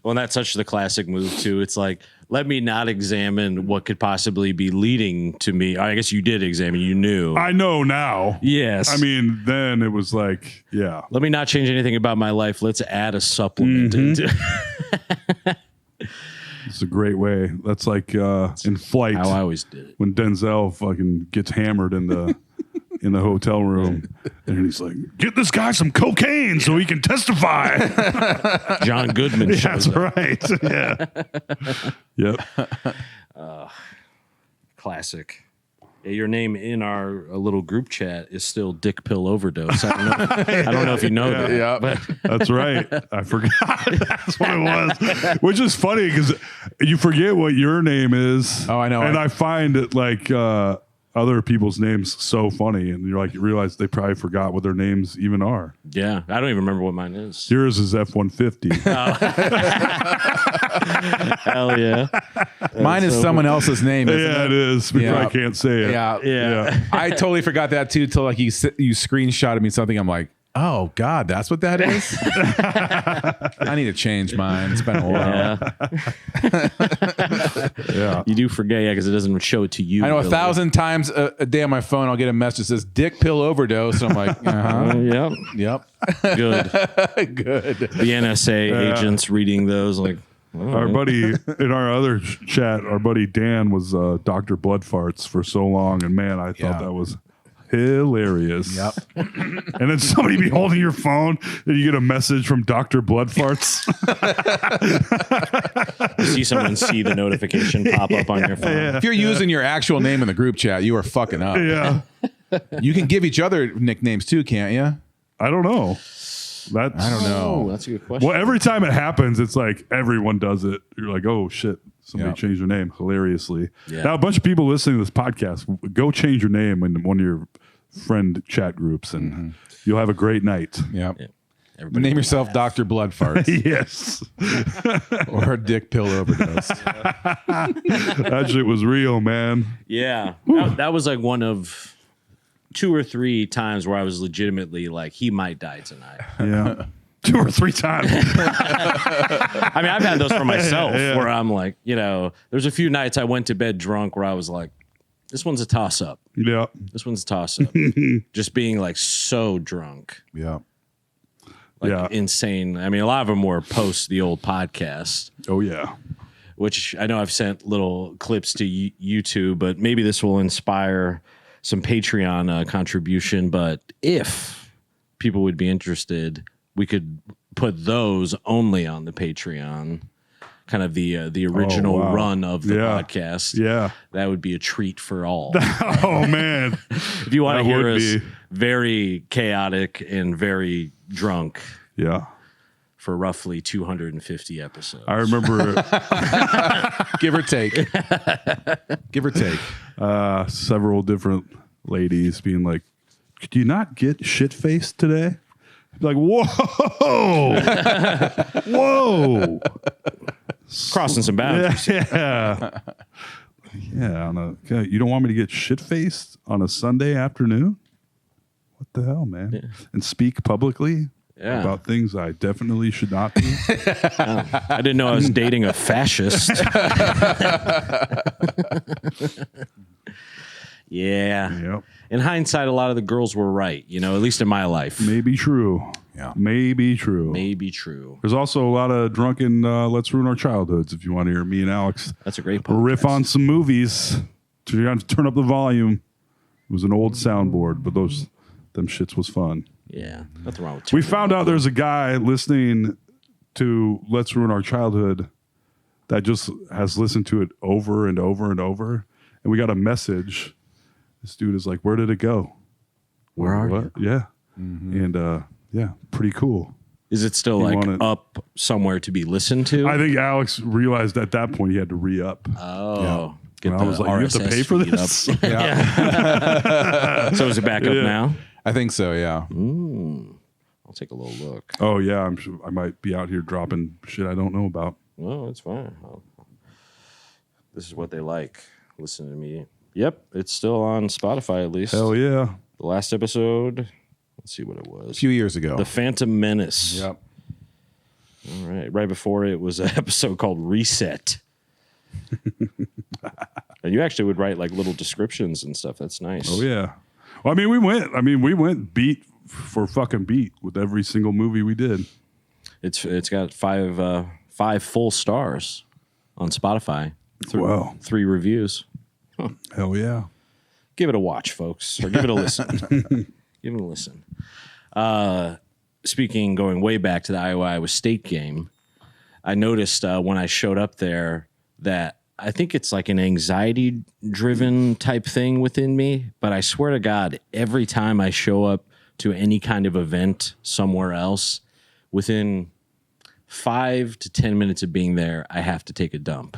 Well, and that's such the classic move too. It's like, let me not examine what could possibly be leading to me. I guess you did examine. You knew. I know now. Yes. I mean, then it was like, yeah. let me not change anything about my life. Let's add a supplement. into It's a great way. That's like in Flight. How I always did it. When Denzel fucking gets hammered in the hotel room, and he's like, "Get this guy some cocaine so he can testify." John Goodman shows That's up. right. Yeah. Yep. Classic. Yeah, your name in our little group chat is still Dick Pill Overdose. I don't know if you know that. Yeah. But That's right. I forgot. That's what it was. Which is funny because you forget what your name is. Oh, I know. And I find it like other people's names so funny, and you're like, you realize they probably forgot what their names even are. yeah, I don't even remember what mine is. Yours is F-150. Hell yeah. Mine is someone else's name. Isn't Yeah, it? it is. Because Yeah. I can't say it. Yeah. Yeah. I totally forgot that too till like you screenshotted me something. I'm like, oh God, that's what that is. I need to change mine. It's been a while. Yeah. Yeah. You do forget, yeah, because it doesn't show it to you. I know really. 1,000 times a day on my phone, I'll get a message that says "dick pill overdose." And I'm like, Yep. yep, Good. good. The NSA agents reading those, like, Our buddy in our other chat, our buddy Dan was Dr. Blood Farts for so long, and man, I thought Yeah. that was hilarious. Yep. And then somebody be holding your phone, and you get a message from Dr. Blood Farts. you see someone see the notification pop up on your phone. If you're using your actual name in the group chat, you are fucking up. Yeah, You can give each other nicknames too, can't you? I don't know. That's I don't know. Oh, that's a good question. Well, every time it happens, it's like everyone does it. You're like, oh shit, somebody Yeah. changed their name hilariously. Yeah. Now, a bunch of people listening to this podcast, go change your name in one of your friend chat groups, and you'll have a great night. Yep. Everybody Name can yourself laugh. Dr. Blood Farts Yes, or Dick Pill Overdose. that shit was real, man. Yeah. That was like one of 2 or 3 times where I was legitimately like, he might die tonight. Yeah, 2 or 3 times. I mean, I've had those for myself where I'm like, there's a few nights I went to bed drunk where I was like, this one's a toss up. Yeah, This one's a toss up. Just being like so drunk, Yeah. like Yeah. insane. I mean, a lot of them were post the old podcast, oh yeah. which I know I've sent little clips to YouTube, but maybe this will inspire some Patreon contribution. But if people would be interested, we could put those only on the Patreon, kind of the original wow. run of the Yeah. podcast. Yeah. That would be a treat for all. Oh man. If you want That to hear would us be. very chaotic and very drunk, Yeah. for roughly 250 episodes. I remember Give or take. Give or take. several different ladies being like, "Could you not get shit faced today?" Like, whoa, whoa, Crossing some boundaries. yeah, yeah. Okay, you don't want me to get shit faced on a Sunday afternoon? What the hell, man? Yeah. And speak publicly Yeah. about things I definitely should not be. I didn't know I was dating a fascist. Yeah. Yep. In hindsight, a lot of the girls were right, at least in my life. Maybe true. Yeah. Maybe true. Maybe true. There's also a lot of drunken Let's Ruin Our Childhoods if you want to hear me and Alex That's a great podcast. riff on some movies. So you have to turn up the volume. It was an old soundboard, but them shits was fun. Yeah. Nothing wrong with We found out there's a guy listening to Let's Ruin Our Childhood that just has listened to it over and over and over. And we got a message. This dude is like, "Where did it go? Where are you? Yeah. And yeah, pretty cool. Is it still You like want it- up somewhere to be listened to? I think Alex realized at that point he had to re-up. Oh. Get And I was like, "You have to RSS pay for feed up. this?" So is it back up now? I think so, yeah. I'll take a little look. Oh yeah, I'm sure I might be out here dropping shit I don't know about. No, it's fine. This is what they like. Listen to me. Yep, it's still on Spotify at least. Hell yeah. The last episode, let's see what it was. A few years ago. The Phantom Menace. Yep. All right. Right before it was an episode called Reset. And you actually would write like little descriptions and stuff. That's nice. Oh yeah. Well, we went beat for fucking beat with every single movie we did. It's got five full stars on Spotify. Wow. 3 reviews. Hell yeah. Give it a watch, folks, or give it a listen. Give it a listen. Speaking, going way back to the Iowa State game, I noticed when I showed up there that I think it's like an anxiety-driven type thing within me, but I swear to God, every time I show up to any kind of event somewhere else, within 5 to 10 minutes of being there, I have to take a dump.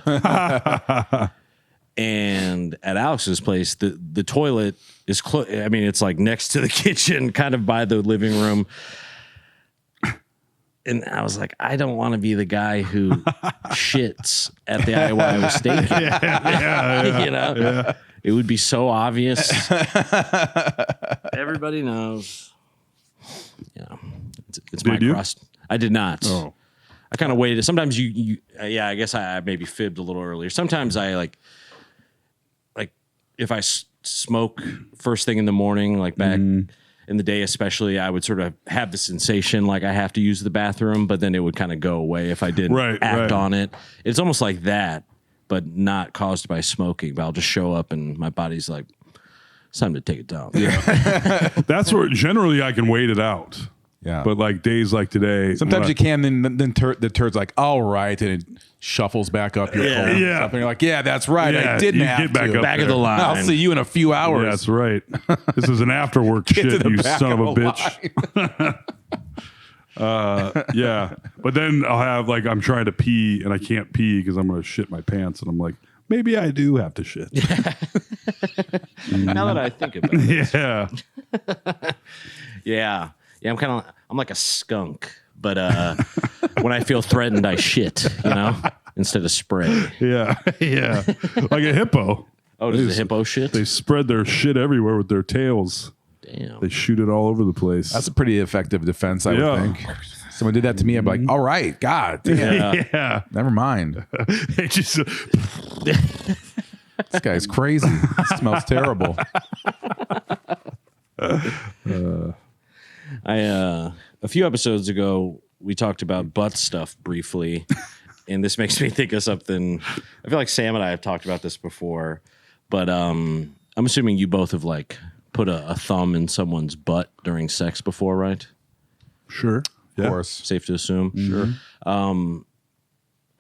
And at Alex's place, the toilet is it's like next to the kitchen, kind of by the living room. And I was like, I don't want to be the guy who shits at the Iowa State game. Yeah. It would be so obvious. Everybody knows. It's my Did you? crust. I did not. Oh. I kind of waited. Sometimes I guess I maybe fibbed a little earlier. Sometimes I like if I smoke first thing in the morning, like back in the day, especially, I would sort of have the sensation like I have to use the bathroom, but then it would kind of go away if I didn't act on it. It's almost like that, but not caused by smoking. But I'll just show up and my body's like, it's time to take a dump. Yeah. That's where generally I can wait it out. Yeah. But like days like today. Sometimes when you can, then the turd's like, all right, and it shuffles back up your colon. Yeah. And you're like, yeah, that's right. Yeah, I didn't you have get back to. up Back of there. the line. I'll see you in a few hours. Yeah, that's right. This is an after work Get to shit, the you back son of a the bitch. line. Yeah. But then I'll have like I'm trying to pee and I can't pee because I'm gonna shit my pants and I'm like, maybe I do have to shit. Now that I think about it. Yeah. Yeah. I'm like a skunk, but when I feel threatened, I shit, instead of spray. Yeah. Yeah. Like a hippo. Oh, does the hippo shit? They spread their shit everywhere with their tails. Damn. They shoot it all over the place. That's a pretty effective defense, I Yeah. would think. Someone did that to me, I'd be like, all right, God damn. yeah. Never mind. They just This guy's crazy. It smells terrible. A few episodes ago, we talked about butt stuff briefly, and this makes me think of something. I feel like Sam and I have talked about this before, but I'm assuming you both have like put a thumb in someone's butt during sex before, right? Sure. Of course. Safe to assume. Sure.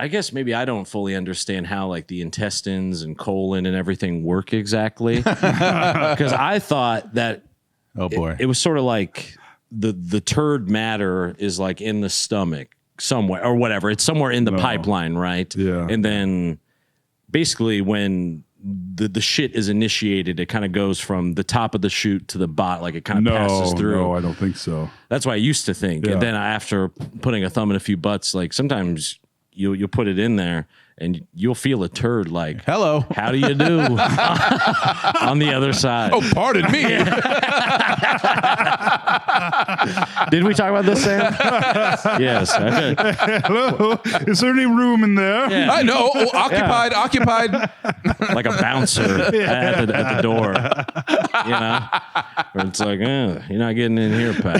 I guess maybe I don't fully understand how like the intestines and colon and everything work exactly, because I thought that Oh boy. it was sort of like the turd matter is like in the stomach, somewhere or whatever. It's somewhere in the pipeline, right? Yeah. And then basically when the shit is initiated, it kind of goes from the top of the chute to the bottom, like it kind of passes through. No, I don't think so. That's what I used to think. Yeah. And then after putting a thumb in a few butts, like sometimes you'll put it in there and you'll feel a turd like, Hello. how do you do on the other side? Oh, pardon me. Did we talk about this, Sam? Yes. Okay. Hello? Is there any room in there? Yeah. I know. Oh, occupied. Like a bouncer at the door. You know? Where it's like, you're not getting in here, pal.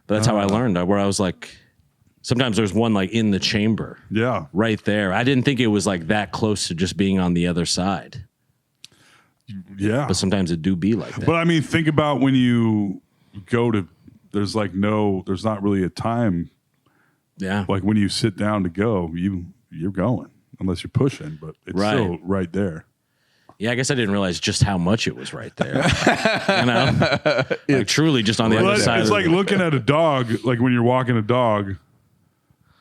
But that's how I learned, where I was like, sometimes there's one like in the chamber. Yeah. Right there. I didn't think it was like that close to just being on the other side. Yeah. But sometimes it do be like that. But I mean, think about when you go to, there's not really a time. Yeah. Like when you sit down to go, you're going unless you're pushing, but it's still right there. Yeah, I guess I didn't realize just how much it was right there. You know? Like truly just on the other side. It's like looking at a dog, like when you're walking a dog,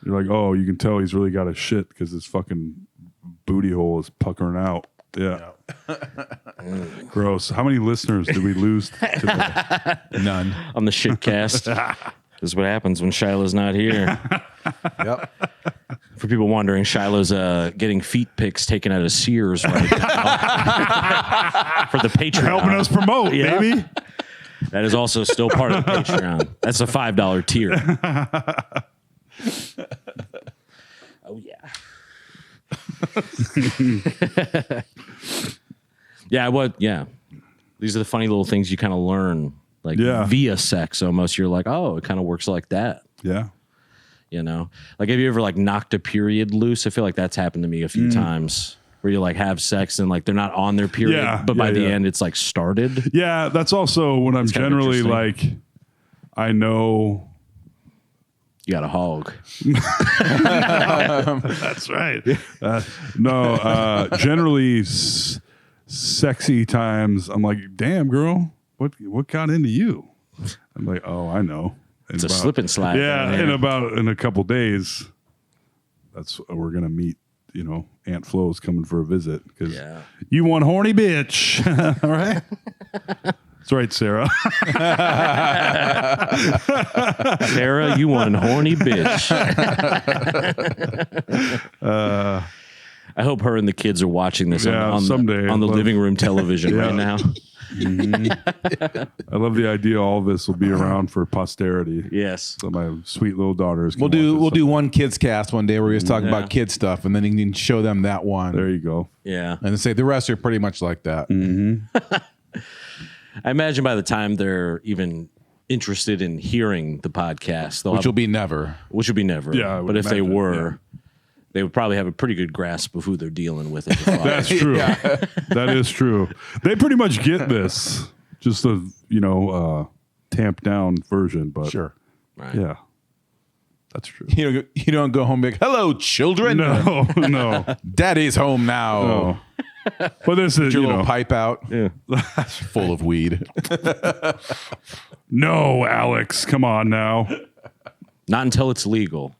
you're like, oh, you can tell he's really got a shit because his fucking booty hole is puckering out. Yeah. Gross. How many listeners did we lose today? None. on the shitcast. This is what happens when Shiloh's not here. Yep. For people wondering, Shiloh's getting feet pics taken out of Sears right now for the Patreon. Helping us promote, Yeah. baby. That is also still part of the Patreon. That's a $5 tier. Oh, yeah. Yeah. These are the funny little things you kind of learn, like via sex almost. You're like, oh, it kind of works like that. Yeah. You know, like have you ever like knocked a period loose? I feel like that's happened to me a few times where you like have sex and like they're not on their period, but by the end it's like started. Yeah, that's also when I'm generally like, I know you got a hog. That's right. Generally sexy times. I'm like, damn girl, what got into you? I'm like, oh, I know. It's a slip and slide. Yeah, in a couple days, that's we're gonna meet. You know, Aunt Flo's coming for a visit because you one horny bitch. All right, that's right, Sarah. Sarah, you one horny bitch. I hope her and the kids are watching this on the living room television right now. I love the idea all of this will be around for posterity. Yes. So my sweet little daughters. We'll do one kids cast one day where we just talk about kid stuff, and then you can show them that one. There you go. Yeah. And then say the rest are pretty much like that. I imagine by the time they're even interested in hearing the podcast, Which will be never. Yeah, I would but if they imagine, were, they would probably have a pretty good grasp of who they're dealing with. That's true. That is true. They pretty much get this, just a tamped down version, but Sure. Right. Yeah, that's true. You don't go home and be like, hello, children. No. Daddy's home now. No. But this is Your little pipe out. Yeah. Full of weed. No, Alex, come on now. Not until it's legal.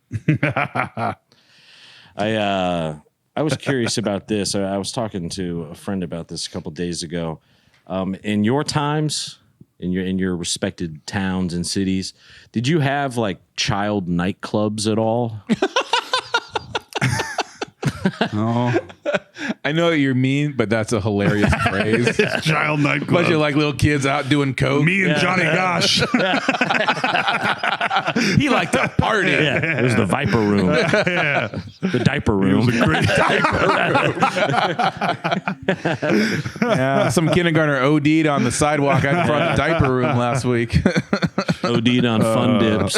I was curious about this. I was talking to a friend about this a couple days ago. In your times, in your respected towns and cities, did you have like child nightclubs at all? No. I know what you mean, but that's a hilarious phrase. Child nightclub. Bunch of like little kids out doing coke. Me and Johnny Gosh. He liked to party. Yeah, it was the Viper Room. The diaper It was room. a great Yeah, some kindergartner OD'd on the sidewalk out in front of the diaper room last week. OD'd on fun dips.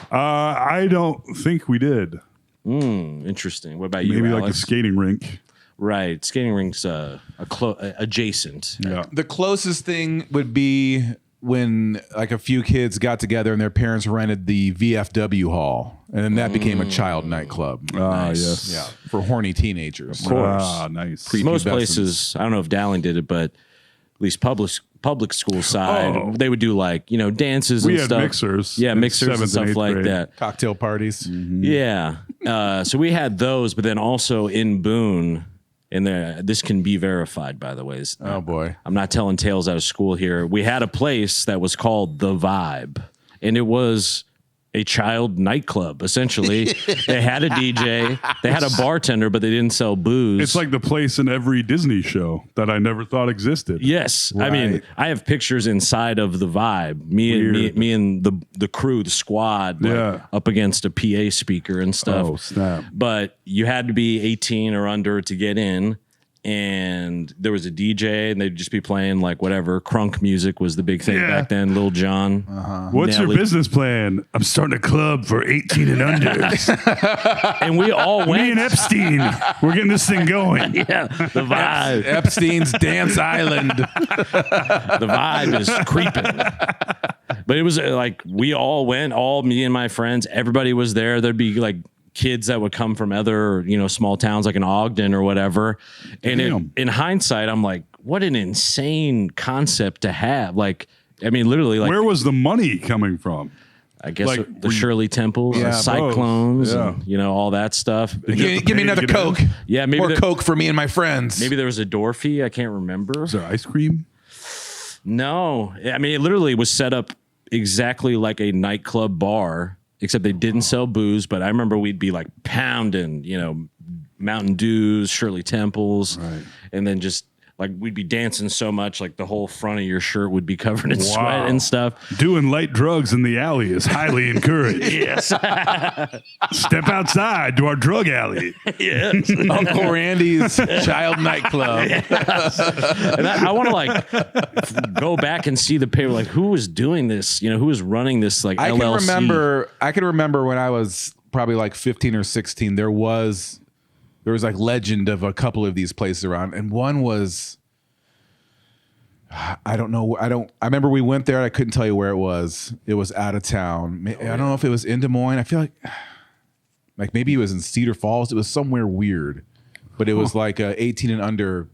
I don't think we did. Interesting. What about you, Maybe Alex? like a skating rink. Right, skating rinks adjacent. Yeah. The closest thing would be when like a few kids got together and their parents rented the VFW hall, and then that became a child nightclub. Ah, yes. Yeah, for horny teenagers. Of course. Ah, nice. Most Prepubescence. places, I don't know if Dowling did it, but at least public school side, they would do like, dances We and had stuff. mixers Yeah, in mixers and 7th and stuff 8th like grade. that. Cocktail parties. Yeah. So we had those, but then also in Boone, and this can be verified, by the way. Oh boy. I'm not telling tales out of school here. We had a place that was called The Vibe, and it was a child nightclub, essentially. They had a DJ, they had a bartender, but they didn't sell booze. It's like the place in every Disney show that I never thought existed. Yes. I mean, Right. I have pictures inside of The Vibe. Me and the crew, the squad, like, Yeah. up against a PA speaker and stuff. Oh, snap. But you had to be 18 or under to get in. And there was a DJ, and they'd just be playing like whatever. Crunk music was the big thing Yeah. back then. Lil Jon. What's your Nelly. business plan? I'm starting a club for 18 and unders. And we all Me and went. Epstein, we're getting this thing going. Yeah, the vibe. Epstein's Dance Island. The vibe is creeping. But it was like we all went, me and my friends, everybody was there. There'd be like kids that would come from other, small towns like in Ogden or whatever. And in hindsight, I'm like, what an insane concept to have. Like, I mean, literally, like, Where was the money coming from? I guess like, the Shirley Temples, Yeah, the Cyclones, both. and, all that stuff. Give me another to get in? Coke. Yeah, maybe More there- Coke for me and my friends. Maybe there was a door fee. I can't remember. Is there ice cream? No, I mean, it literally was set up exactly like a nightclub bar, except they didn't sell booze. But I remember we'd be like pounding, Mountain Dews, Shirley Temples, and then just like we'd be dancing so much, like the whole front of your shirt would be covered in sweat and stuff. Doing light drugs in the alley is highly encouraged. Yes, Step outside to our drug alley. yes. Uncle Randy's Child Nightclub. And I want to like go back and see the paper, like who was doing this, who was running this, like I LLC. can remember when I was probably like 15 or 16, there was like legend of a couple of these places around, and one was, I don't know. I remember we went there. I couldn't tell you where it was. It was out of town. I don't know if it was in Des Moines. I feel like maybe it was in Cedar Falls. It was somewhere weird, but it was like 18 and under.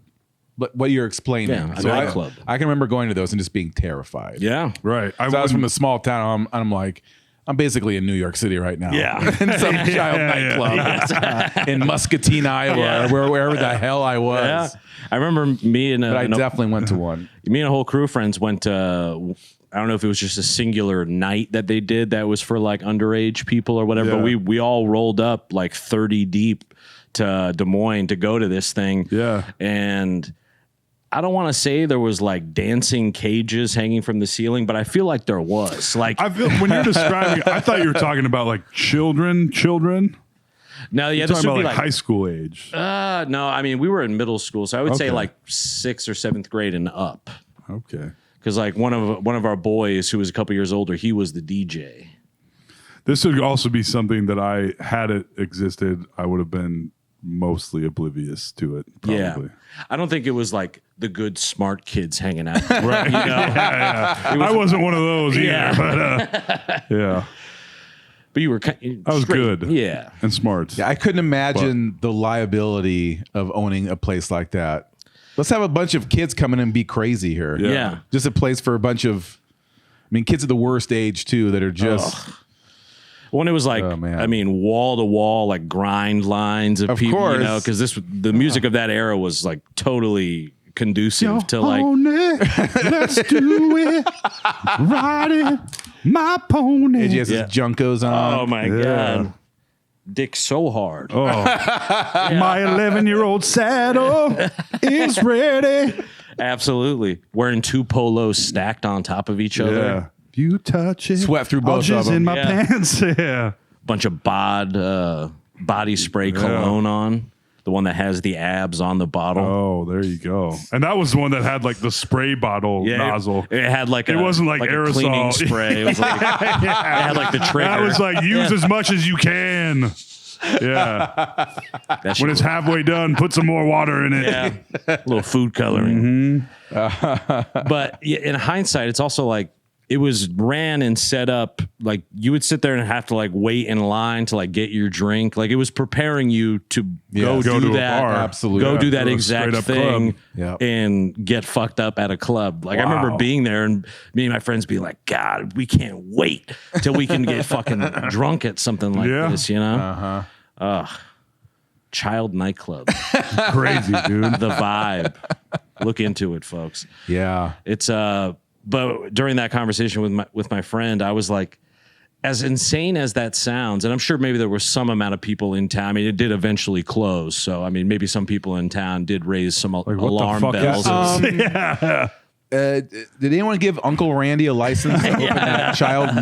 But what you're explaining, Yeah, a so nightclub. I can remember going to those and just being terrified. Yeah. Right. So I was from a small town. I'm like, I'm basically in New York City right now. Yeah. In some child nightclub in Muscatine, Iowa, or wherever the hell I was. Yeah. I remember me and But I definitely went to one. me and a whole crew of friends went to, I don't know if it was just a singular night that they did that was for like underage people or whatever, but Yeah. we all rolled up like 30 deep to Des Moines to go to this thing. Yeah. And I don't want to say there was like dancing cages hanging from the ceiling, but I feel like there was. Like, I feel when you're describing it, I thought you were talking about like children. no, yeah, You're this talking would about be like like high school age. no, I mean, we were in middle school, so I would say Okay. like 6th or 7th grade and up. Okay. Because like one of our boys who was a couple years older, he was the DJ. This would also be something that had it existed, I would have been mostly oblivious to it. Probably. Yeah, I don't think it was like the good smart kids hanging out. Right. I wasn't one of those either. Yeah. But yeah. But you were I was straight. good. Yeah. And smart. Yeah, I couldn't imagine the liability of owning a place like that. Let's have a bunch of kids come in and be crazy here. Yeah. Just a place for a bunch of, kids of the worst age too that are just. When it was like, Oh, man. I mean, wall to wall, like grind lines of people, course. because the music of that era was like totally conducive to like, Let's do it. Riding my pony. He has Yeah. his Junkos on. oh my Yeah. God, dick so hard. Oh, my 11-year-old saddle is ready. Absolutely. Wearing 2 polos stacked on top of each other. Yeah. If you touch it, Sweat through I'll both of jizz them. in my Yeah. pants. Yeah. Bunch of body spray cologne on. The one that has the abs on the bottle. Oh, there you go. And that was the one that had like the spray bottle nozzle. It had like It wasn't like a aerosol. cleaning spray. It was like it had like the trigger. That was like use as much as you can. Yeah. That shit When it's was- halfway done, put some more water in it. yeah, a little food coloring. But yeah, in hindsight, it's also like it was ran and set up like you would sit there and have to like wait in line to like get your drink. Like it was preparing you to go go do to a that. bar. Absolutely. Go do Yeah, that to a exact straight-up thing club. Yep. and get fucked up at a club. Like I remember Wow. being there and me and my friends be like, God, we can't wait till we can get fucking drunk at something like Yeah. this, you know? Child nightclub. Crazy, dude. The vibe. Look into it, folks. Yeah. It's but during that conversation with my friend, I was like, as insane as that sounds, and I'm sure maybe there was some amount of people in town. I mean, it did eventually close, so I mean, maybe some people in town did raise some What the alarm fuck is bells. this? Did anyone give Uncle Randy a license to open that child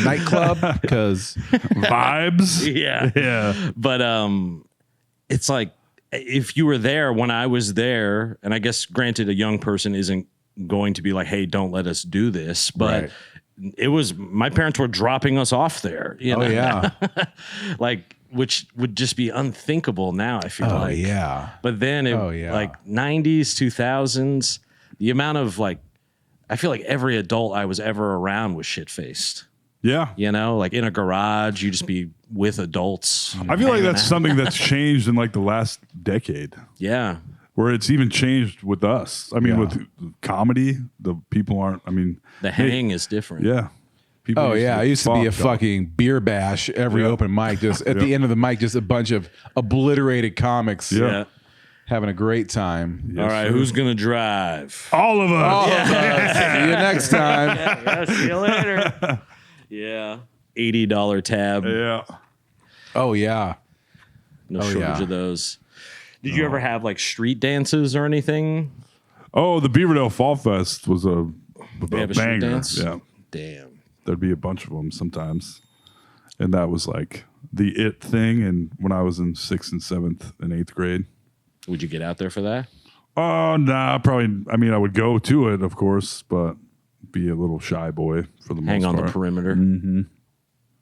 nightclub? Because Vibes. Yeah, Yeah. but it's like if you were there when I was there, and I guess granted, a young person isn't going to be like, "Hey, don't let us do this," but. Right. It was my parents were dropping us off there. You know? oh yeah, Like, which would just be unthinkable now, I feel oh like. yeah, But then, Oh, yeah. like 90s, 2000s, the amount of like, I feel like every adult I was ever around was shit faced. Yeah. You know, like in a garage, you just be with adults. I feel like hanging that's out. something that's changed in like the last decade, Yeah. where it's even changed with us. I mean, Yeah. with comedy, the people aren't. I mean, The hang is different. yeah. People oh yeah. It used to be a fuck, dog. fucking beer bash every Yeah. open mic. Just at the end of the mic, just a bunch of obliterated comics Yeah. having a great time. All right. sir. Who's going to drive? All of us. See you next time. Yeah, see you later. Yeah. $80 tab. Yeah. Oh yeah. No Oh, shortage yeah. of those. Did you ever have like street dances or anything? Oh, the Beaverdale Fall Fest was a They have a street banger. dance? Yeah. Damn. There'd be a bunch of them sometimes. And that was like the it thing. And when I was in 6th and 7th and 8th grade. Would you get out there for that? Oh, nah, probably. I mean, I would go to it, of course, but be a little shy boy for the Hang most on part. the perimeter. Mm-hmm.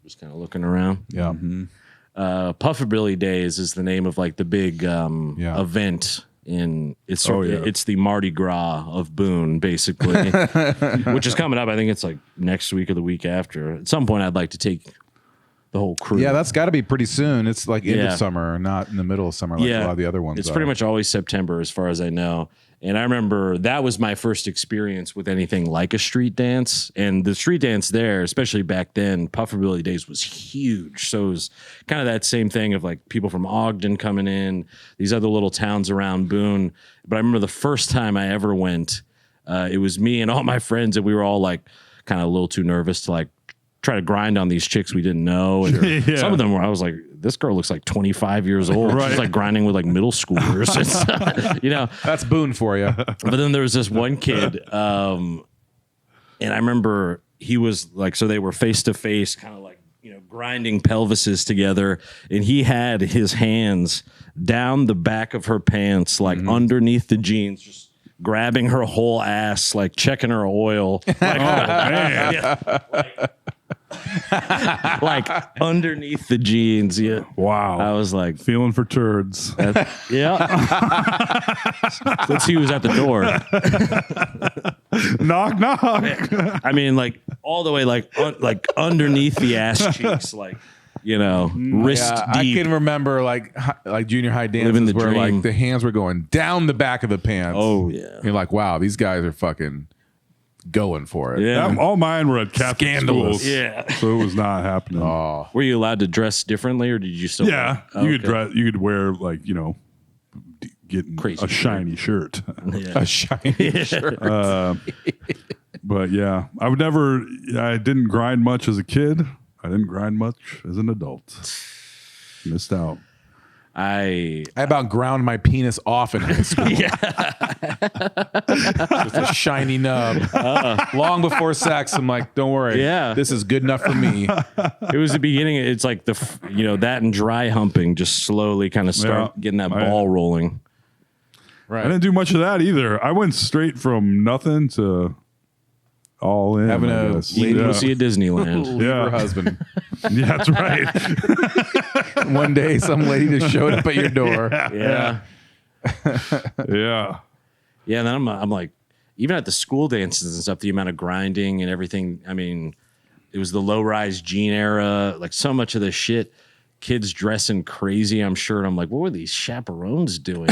Just kind of looking around. Yeah. Pufferbilly Days is the name of like the big event in it's it's the Mardi Gras of Boone, basically, which is coming up. I think it's like next week or the week after. At some point, I'd like to take the whole crew. Yeah, that's got to be pretty soon. It's like end Yeah. of summer, not in the middle of summer like a lot of the other ones. It's are. pretty much always September, as far as I know. And I remember that was my first experience with anything like a street dance. And the street dance there, especially back then, Pufferbilly Days was huge. So it was kind of that same thing of like people from Ogden coming in, these other little towns around Boone. But I remember the first time I ever went, it was me and all my friends, and we were all like kind of a little too nervous to like try to grind on these chicks we didn't know. And Yeah. some of them were, I was like, this girl looks like 25 years old. Right. She's like grinding with like middle schoolers. And stuff, you know, That's Boone for you. but then there was this one kid, and I remember he was like, so they were face to face, kind of like, you know, grinding pelvises together, and he had his hands down the back of her pants, like underneath the jeans, just grabbing her whole ass, like checking her oil, like, like underneath the jeans. Yeah, Wow. I was like, feeling for turds. yeah. Let's see who's at the door. Knock, knock. I mean, like all the way, like underneath the ass cheeks, like, you know, wrist Yeah, I deep. can remember like junior high Living dances the where dream. like the hands were going down the back of the pants. Oh yeah, You're like, wow, these guys are fucking going for it. yeah. All mine were at Catholic Scandalous. schools. Yeah. So it was not happening. Oh, Were you allowed to dress differently, or did you still? Yeah. Oh, You could okay. dress, you could wear like, you know, getting Crazy a shiny shirt. Yeah. a shiny shirt. But yeah, I didn't grind much as a kid. I didn't grind much as an adult. Missed out. I I about ground my penis off in high school. Just a shiny nub. Long before sex, I'm like, don't worry. Yeah. This is good enough for me. it was the beginning. It's like that and dry humping, just slowly kind of start Yeah. getting that ball rolling. I didn't do much of that either. I went straight from nothing to all in. Having I a guess. Lady yeah. will see at Disneyland. Leave Yeah. her husband. Yeah, that's right. One day, some lady just showed up at your door. Yeah. Yeah. Yeah, and then I'm like, even at the school dances and stuff, the amount of grinding and everything. I mean, it was the low-rise jean era. Like so much of this shit, kids dressing crazy. I'm sure. And I'm like, what were these chaperones doing?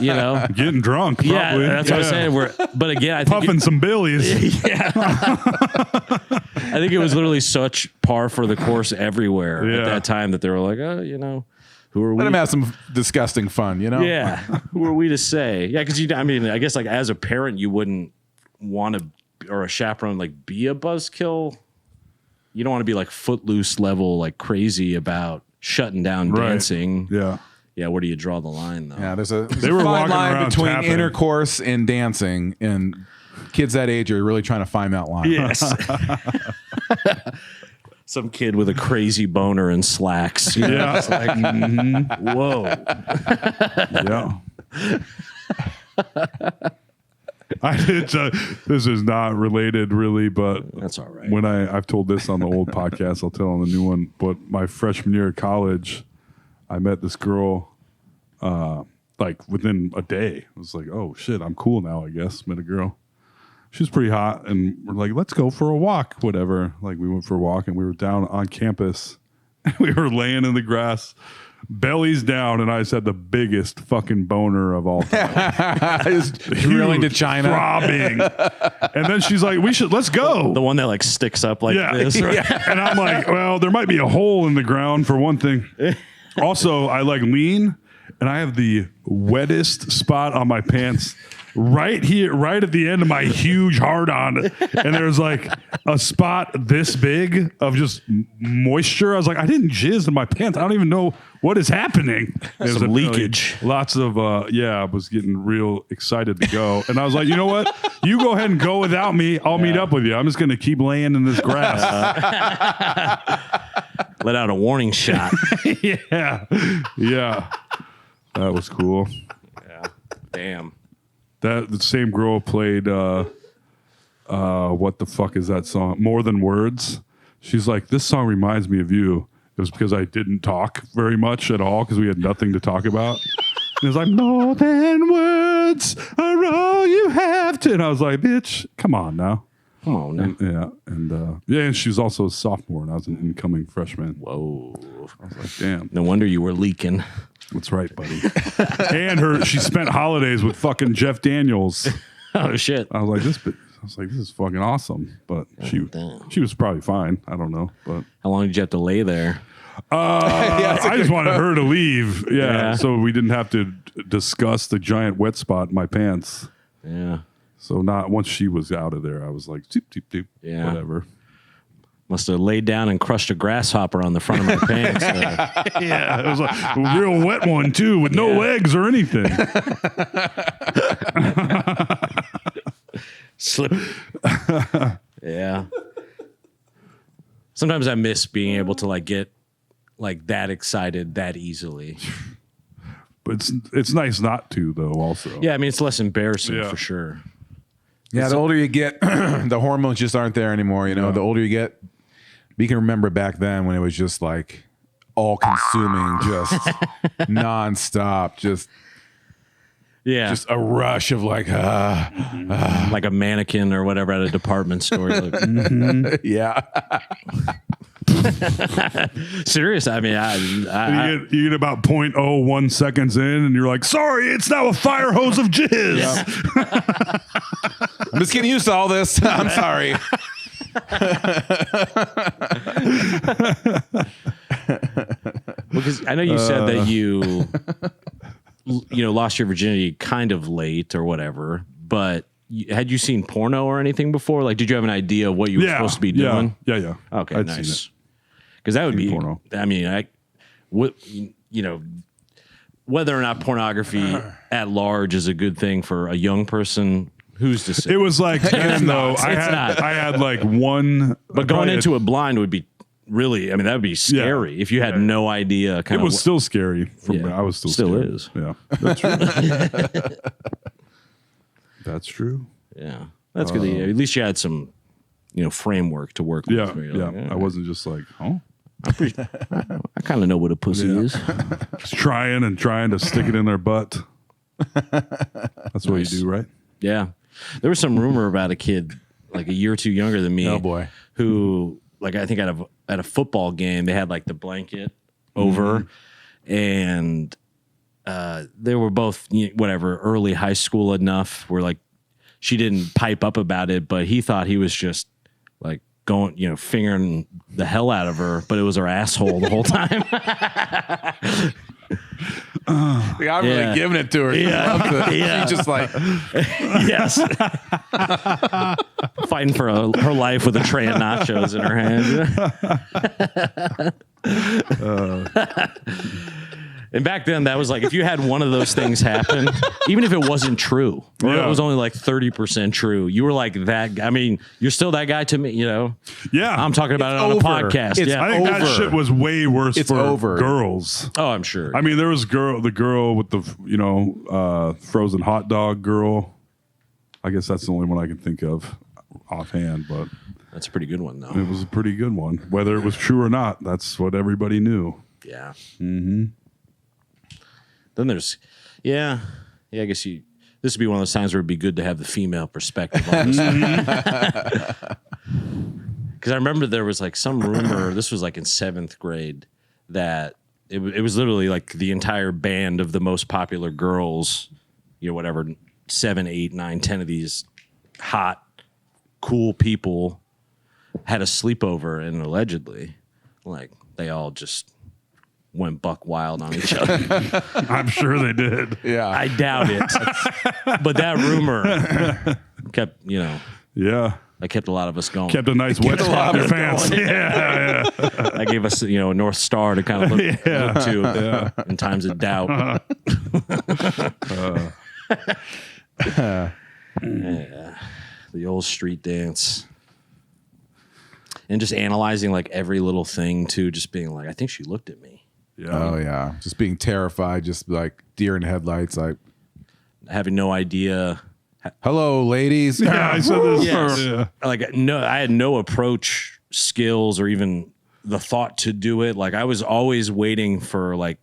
You know, Getting drunk. Probably. yeah, that's what I'm saying. But again, I think Puffing some billies. yeah. I think it was literally such par for the course everywhere at that time that they were like, oh, you know, who are we? Let him have some disgusting fun, you know? Yeah. Who are we to say? Yeah, because I mean, I guess like as a parent, you wouldn't want to, or a chaperone, like be a buzzkill. You don't want to be like Footloose level, like crazy about shutting down dancing. Yeah. Yeah. Where do you draw the line though? Yeah, there's a They were fine walking line around between tapping. intercourse and dancing, and kids that age are really trying to find that line. Yes. Some kid with a crazy boner and slacks. You know? Yeah. It's like, whoa. Yeah. I did. This is not related really, but That's all right. when I've told this on the old podcast, I'll tell on the new one. But my freshman year of college, I met this girl. Like within a day, I was like, "Oh shit, I'm cool now." I guess met a girl. She was pretty hot, and we're like, "Let's go for a walk." Whatever. Like we went for a walk, and we were down on campus. We were laying in the grass, bellies down, and I just had the biggest fucking boner of all time. Just drilling to Huge, China. throbbing. And then she's like, let's go. The one that like sticks up like this. Right? And I'm like, well, there might be a hole in the ground for one thing. Also, I like lean, and I have the wettest spot on my pants right here, right at the end of my huge hard on. And there's like a spot this big of just moisture. I was like, I didn't jizz in my pants. I don't even know what is happening. There's Some leakage. Lots of, I was getting real excited to go. And I was like, you know what? You go ahead and go without me. I'll meet up with you. I'm just going to keep laying in this grass. Let out a warning shot. Yeah. Yeah. That was cool. Yeah. Damn. That the same girl played what the fuck is that song? More Than Words. She's like, this song reminds me of you. It was because I didn't talk very much at all because we had nothing to talk about. And it was like, more than words are all you have to. And I was like, bitch, come on now. Come on now. And she was also a sophomore and I was an incoming freshman. Whoa. I was like, damn. No wonder you were leaking. That's right, buddy. And she spent holidays with fucking Jeff Daniels. Oh shit. I was like, this is fucking awesome. But damn. she was probably fine. I don't know. But How long did you have to lay there? I just wanted her to leave. Yeah. So we didn't have to discuss the giant wet spot in my pants. Yeah. So not once she was out of there, I was like, doop, doop, doop, Yeah. whatever. Must have laid down and crushed a grasshopper on the front of my pants. Yeah, it was a real wet one too, with no legs or anything. Slip. Yeah. Sometimes I miss being able to like get like that excited that easily. But it's nice not to though. Also, Yeah, I mean it's less embarrassing Yeah. for sure. Yeah, the older you get, the hormones just aren't there anymore. You know, the older you get, we can remember back then when it was just like all consuming, just nonstop, just a rush of like, Like a mannequin or whatever at a department store. Like, yeah. serious? I mean, you get about 0.01 seconds in, and you're like, sorry, it's now a fire hose of jizz. I'm just getting used to all this. I'm sorry. because I know you said that you lost your virginity kind of late or whatever, but had you seen porno or anything before? Like, did you have an idea of what you were supposed to be doing? Yeah. Okay, I'd nice. seen Because that would be porno. I mean, whether or not pornography at large is a good thing for a young person, who's to say? it. It was like, even though not. I It's had not. I had like one, But going into it blind would be really, I mean, that would be scary if you had no idea. it was still scary. Yeah. I was still Still scared. is. Yeah, that's true. That's true. Yeah, that's good. At least you had some, framework to work with. Yeah, where you're yeah. like, I wasn't just like, I kind of know what a pussy is. just trying to stick it in their butt. That's what you do, right? Yeah. There was some rumor about a kid like a year or two younger than me. Oh, boy. Who, like, I think at a football game, they had like the blanket over, and they were both whatever early high school enough where like she didn't pipe up about it, but he thought he was just like going, fingering the hell out of her, but it was her asshole the whole time. Like, I'm really giving it to her. She loves it. Yeah. She's just like, Yes. Fighting for her life with a tray of nachos in her hand. And back then, that was like, if you had one of those things happen, even if it wasn't true, or it was only like 30% true, you were like that. I mean, you're still that guy to me, Yeah. I'm talking about it on over. a podcast. It's I think that over. shit was way worse It's for over. girls. Oh, I'm sure. I mean, there was the girl with the, frozen hot dog girl. I guess that's the only one I can think of offhand, but That's a pretty good one, though. it was a pretty good one. Whether it was true or not, that's what everybody knew. Yeah. Mm-hmm. Then there's, I guess this would be one of those times where it'd be good to have the female perspective on this. Because I remember there was like some rumor, this was like in 7th grade, that it was literally like the entire band of the most popular girls, whatever, 7, 8, 9, 10 of these hot, cool people had a sleepover, and allegedly, like, they all just went buck wild on each other. I'm sure they did. yeah. I doubt it. But that rumor kept, Yeah. that kept a lot of us going. Kept a nice wet spot in their pants. Yeah. That gave us, a North Star to kind of look to in times of doubt. Yeah. The old street dance. And just analyzing like every little thing too, just being like, I think she looked at me. Yeah. Oh, yeah. Just being terrified, just like deer in headlights, like, Having no idea. hello, ladies. Yeah, I said this. Yes. Yeah. Like, no, I had no approach skills or even the thought to do it. Like, I was always waiting for like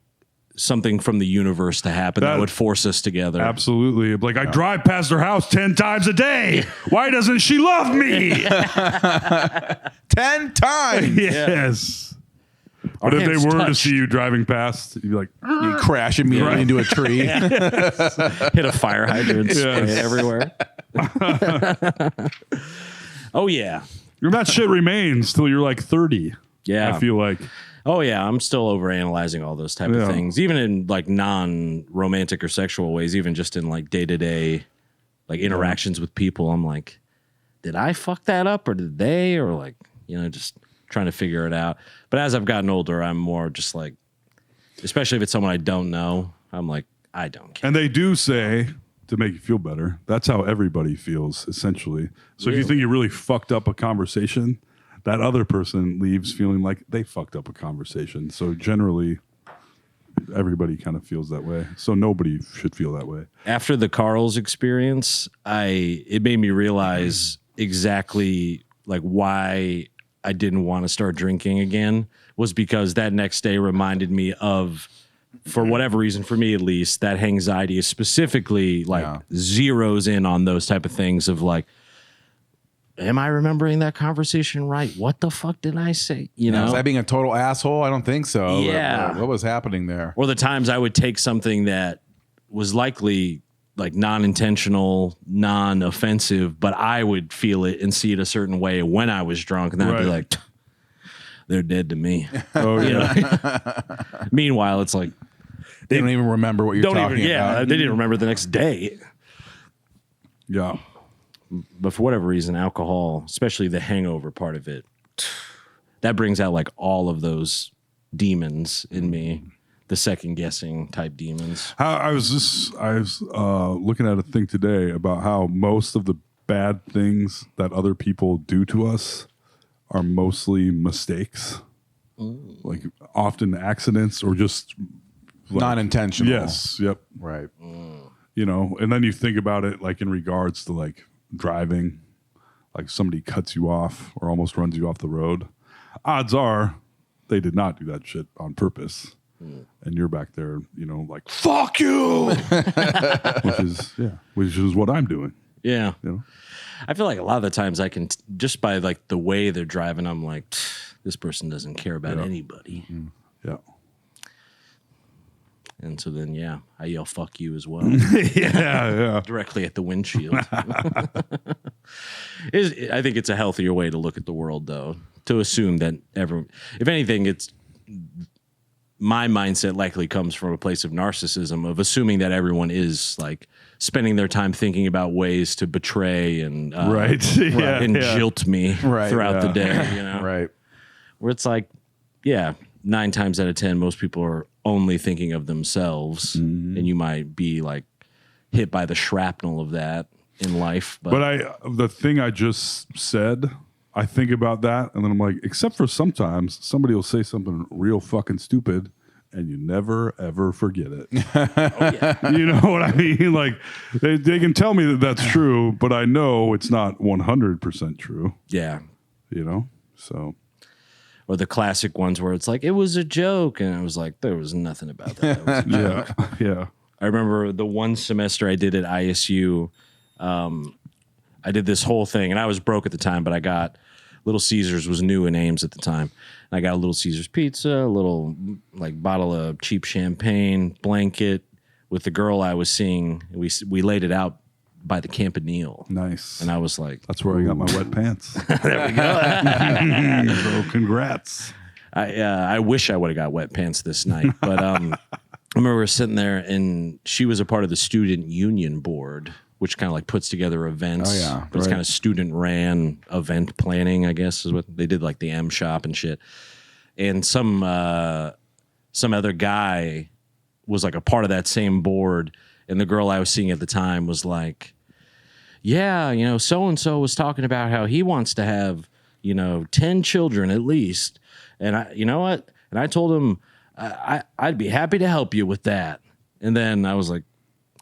something from the universe to happen that would force us together. Absolutely. Like, I drive past her house 10 times a day. Why doesn't she love me? 10 times. Yes. But if they hands were to touched. see you driving past, you'd be like, You crash immediately into a tree. Hit a fire hydrant, spray it everywhere. Oh yeah, and that shit remains till you're like 30. yeah. I feel like. Oh yeah, I'm still overanalyzing all those type of things, even in like non-romantic or sexual ways, even just in like day-to-day like interactions with people. I'm like, did I fuck that up or did they? Or like, just trying to figure it out. But as I've gotten older, I'm more just like, especially if it's someone I don't know, I'm like, I don't care. And they do say, to make you feel better, that's how everybody feels, essentially. So if you think you really fucked up a conversation, that other person leaves feeling like they fucked up a conversation. So generally, everybody kind of feels that way. So nobody should feel that way. After the Carl's experience, it made me realize exactly like why I didn't want to start drinking again, was because that next day reminded me of, for whatever reason, for me at least, that anxiety is specifically like zeroes in on those type of things of like, am I remembering that conversation right? What the fuck did I say? Was I being a total asshole? I don't think so. Yeah. What was happening there? Or the times I would take something that was likely like non-intentional, non-offensive, but I would feel it and see it a certain way when I was drunk, and then I'd be like, they're dead to me. Oh, yeah. Meanwhile, it's like They don't even remember what you're talking about. they didn't remember the next day. Yeah. But for whatever reason, alcohol, especially the hangover part of it, that brings out like all of those demons in me, the second guessing type demons. I was looking at a thing today about how most of the bad things that other people do to us are mostly mistakes, like often accidents or just like, Non-intentional. Yes. Yep. Right. And then you think about it like in regards to like driving, like somebody cuts you off or almost runs you off the road. Odds are they did not do that shit on purpose. And you're back there, like, fuck you, which is what I'm doing. Yeah. You know? I feel like a lot of the times I can, just by like the way they're driving, I'm like, this person doesn't care about anybody. Yeah. And so then, yeah, I yell, fuck you as well. Yeah. Directly at the windshield. I think it's a healthier way to look at the world, though, to assume that everyone, if anything, it's my mindset likely comes from a place of narcissism, of assuming that everyone is like spending their time thinking about ways to betray and jilt me throughout the day, you know? Right. Where it's like, yeah, 9 times out of 10, most people are only thinking of themselves, and you might be like hit by the shrapnel of that in life. But the thing I just said, I think about that, and then I'm like, except for sometimes somebody will say something real fucking stupid, and you never ever forget it. You know what I mean? Like they can tell me that that's true, but I know it's not 100% true. Yeah. You know, so. Or the classic ones where it's like, it was a joke. And I was like, there was nothing about that. That was a joke. Yeah. I remember the one semester I did at ISU, I did this whole thing, and I was broke at the time, but I got Little Caesars was new in Ames at the time. And I got a Little Caesars pizza, a little like bottle of cheap champagne, blanket with the girl I was seeing. We laid it out by the Campanile. Nice. And I was like, that's where I got my wet pants. there we go. So congrats. I wish I would have got wet pants this night, but I remember we were sitting there, and she was a part of the student union board, which kind of like puts together events. Oh, yeah. But it's kind of student ran event planning, I guess, is what they did, like the M Shop and shit. And some other guy was like a part of that same board. And the girl I was seeing at the time was like, yeah, you know, so-and-so was talking about how he wants to have, 10 children at least. And I, you know what? And I told him, I'd be happy to help you with that. And then I was like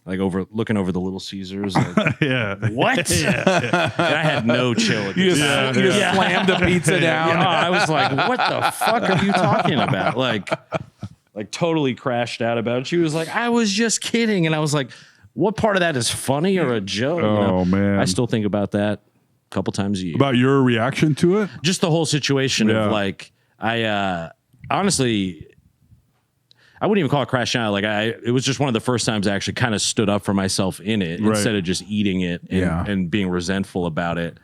looking over the Little Caesars. Like, Yeah. what? And I had no chill. You just slammed the pizza down. I was like, what the fuck are you talking about? Like totally crashed out about it. She was like, I was just kidding. And I was like, what part of that is funny or a joke? Oh, man. I still think about that a couple times a year. About your reaction to it? Just the whole situation Yeah. of like, I honestly, I wouldn't even call it crashing out. Like it was just one of the first times I actually kind of stood up for myself in it instead of just eating it and being resentful about it.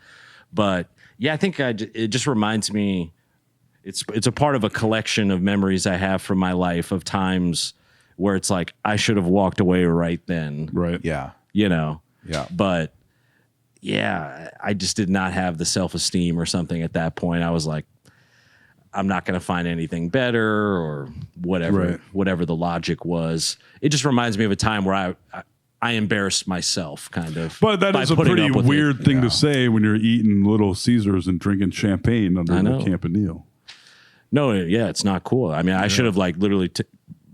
But yeah, I think it just reminds me, it's a part of a collection of memories I have from my life of times where it's like, I should have walked away right then. Right. Yeah. Yeah. But yeah, I just did not have the self-esteem or something at that point. I was like, I'm not going to find anything better or whatever the logic was. It just reminds me of a time where I embarrassed myself kind of. But that is a pretty weird thing to say when you're eating Little Caesars and drinking champagne under the Campanile. No, yeah, it's not cool. I mean, I should have like literally